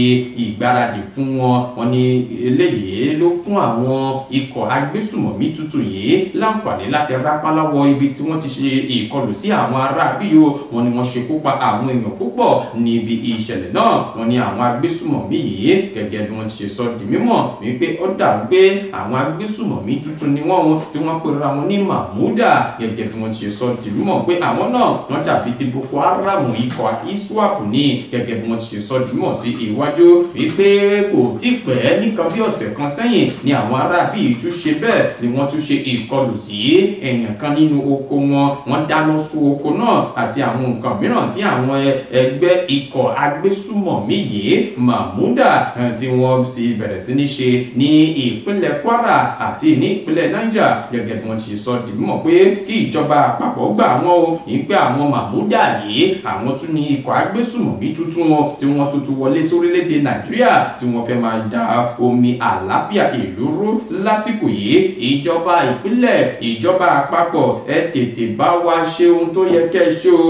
ìgbáradì fún wọn. Wọ́n ní eléyìí ló fún àwọn ikọ̀ agbésùmọ̀mí tuntun yìí láǹfààní láti rápálá wọ ibi tí wọ́n ti ṣe ìkọlù sí àwọn arábí o. Wọ́n ní wọ́n ṣekú pa àwọn èèyàn púpọ̀ níbi ìṣẹ̀lẹ̀ náà. Wọ́n ní àwọn agbésùmọ̀mí yìí gẹ́gẹ́ bí wọ́n ti ṣe sọ di mímọ̀ wípé ó dàbí pé àwọn agbésùmọ̀mí tuntun ni wọ́n tí wọ́n pera wọn ní Mahmuda. Gẹ́gẹ́ bí wọ́n ti ṣe sọ di mímọ̀ pé àwọn náà wọ́n dàbí ti Boko Haram ikọ̀ ISWAP ní. Gẹ́gẹ́ bí wọ́n ti ṣe sọ di mímọ̀ sí iwájú wípé kò tí pẹ́ nìkan bí ọ̀sẹ̀ kan sẹ́yìn ni àwọn arábí tún ṣe bẹ́ẹ̀ ni wọ́n tún ṣe ìkọlù sí èèyàn kan nínú oko wọn. Wọ́n dáná sun oko náà àti àwọn nǹkan mìíràn tí àwọn ẹgbẹ́ ikọ̀ agbésùmọ̀mí yìí Mahmuda tí wọ́n sì bẹ̀rẹ̀ sí ní ṣe ní ìpínlẹ̀ Kwara àti ní ìpínlẹ̀ Niger. Gẹ́gẹ́ bí wọ́n ti sọ di mímọ̀ pé kí ìjọba àpapọ̀ gbà wọ́n o ìpè àwọn Mahmuda yìí àwọn tún ní ikọ̀ agbésùmọ̀mí tuntun wọn tí wọ́n tuntun wọlé sórílẹ̀-èdè Nàìjíríà tí wọ́n fẹ́ máa da omi àlàáfíà ìlú rú lásìkò yìí. Ìjọba ìpínlẹ̀ ìjọba àpapọ̀ ẹ tètè bá wa ṣe ohun tó yẹ kẹ́ ṣe o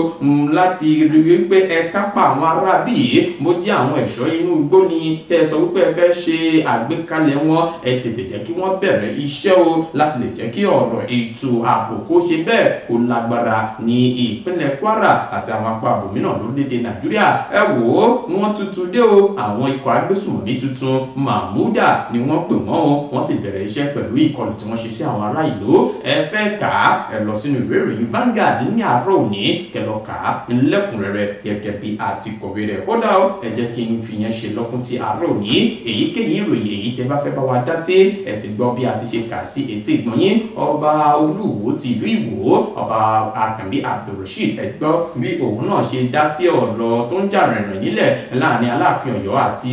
láti rí wípé ẹ kápá àwọn arábí yìí bó jẹ́ àwọn ẹ̀ṣọ́ inú igbó ni tẹ́ sọ wípé ẹ fẹ́ ṣe àgbékalẹ̀ wọn ẹ tètè jẹ́ kí wọ́n bẹ̀rẹ̀ iṣẹ́ o láti lè jẹ́ kí ọ̀rọ̀ ètò ààbò kó ṣe bẹ́ẹ̀ kó lágbára ní ìpínlẹ̀ Kwara àti àwọn apá àbòmíràn lórílẹ̀-èdè Nàìjíríà. Ẹ wò ó wọ́n tuntun dé o àwọn ikọ̀ agbésùmọ̀mí tuntun Mahmuda ni wọ́n pè wọ́n o. Wọ́n sì bẹ̀rẹ̀ iṣẹ́ pẹ̀lú ìkọlù tí wọ́n ṣe sí àwọn ará ìlú. Ẹ fẹ́ kà á ẹ lọ sínú ìwé ìròyìn Vanguard ní àárọ̀ òní kẹlọ kà á lẹ́kùnrẹ́rẹ́ gẹ́gẹ́ bí àtikọ̀wé rẹ̀. Ó dá o ẹ jẹ́ kí n fi yẹn ṣe lọ fún ti àárọ̀ òní. Èyíkéyìí ìròyìn èyí tẹ́ bá fẹ́ bá wa dá sí ẹ ti gbọ́ bí a ti ṣe kà sí etí ìgbọ̀nyín. Ọba Olúwo ti ìlú Ìwó Ọba Àkànbí Abdulrasheed ẹ gbọ́ bí òun náà ṣe dá sí ọ̀rọ̀ tó ń jà rìnrìn nílẹ̀ láàrin Aláàfin Ọ̀yọ́ àti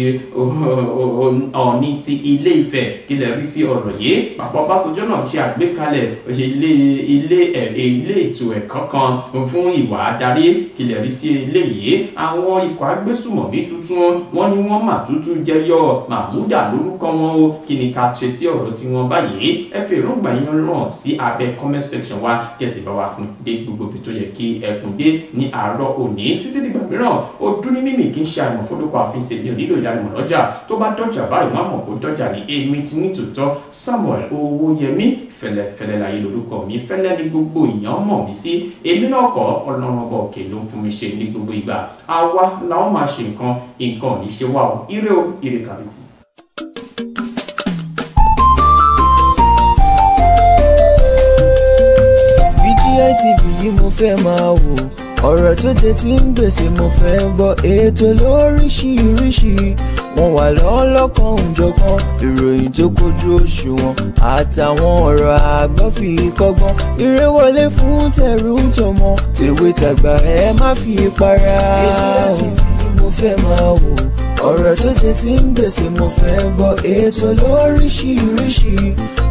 Ọọ̀ni ti Ilé Ifẹ̀ kí lè rí sí ọ̀rọ̀ yìí. Bàbá Ọbásanjọ́ náà ṣe àgbékalẹ̀ ilé ètò ẹ̀kọ́ kan fún ìwà adarí kí lè rí sí ilé yìí. Àwọn ikọ̀ agbésùmọ̀mí tuntun wọ́n ní wọ́n mà tuntun jẹyọ Mahmuda lórúkọ wọn o. Kí ni ká ṣe sí ọ̀rọ̀ tí wọ́n báyìí? Ẹ fi èròǹgbà yín ràn sí abẹ́ comment section wa kẹsì bá wa kún dé gbogbo ibi tó yẹ kí ẹkùn dé ní àárọ̀ òní. Títí dìgbà mìíràn ó dún ní mímì kí n ṣe àmọ̀ fọ́dúkọ̀ àfin tèmi ò nílò ìdánimọ̀ lọ́jà tó bá dọ́jà báyìí wọ́n á mọ̀ kó dọ́jà ní èmi ti ní tòótọ́ Samuel Owóyẹmí fẹ́lẹ́fẹ́lẹ́ láyé lórúkọ mi fẹ́lẹ́ ní gbogbo èèyàn mọ̀ mí sí. Èmi náà kọ́ Ọlọ́run ọba òkè ló ń fún mi ṣe ní gbogbo ìgbà. Àwa làwọn máa ṣe nǹkan ò ní ṣe wá o. Ire o ire kàbìtì. BGI TV yìí mo fẹ́ máa wò ọ̀rọ̀ tó jẹ ti ń gbèsè mo fẹ́ gbọ́ ètò lóríṣiríṣi wọ́n wà lọ́lọ́kan òjọ̀kan ìròyìn tó kojú òṣùwọ̀n àtàwọn ọ̀rọ̀ àgbọ́ fi kọ́gbọ́n eré wọlé fún tẹ̀rù tọmọ tèwe tàgbà ẹ má fi para BGI TV yìí mo fẹ́ máa wò ọ̀rọ̀ tó jẹ tí ń gbèsè mo fẹ́ gbọ́ ètò lóríṣiríṣi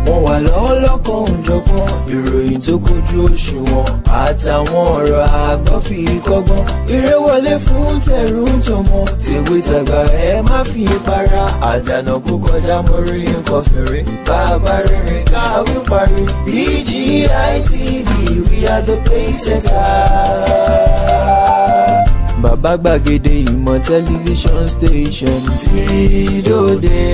wọ́n wà lọ́lọ́kan òjọ̀kan ìròyìn tó kojú òṣùwọ̀n àtàwọn ọ̀rọ̀ àgbọ́ fi kọ́gbọ́n eré wọlé fún tẹ̀rù tọmọ tèwe tàgbà ẹ má fi para àdànà kó kọjá mórí nǹkan fèrè bàbá rere káwí parí BGI TV we are the pace setter. Bàbá gbàgede ìmọ̀ tẹlifíṣọ̀n station tí dòde.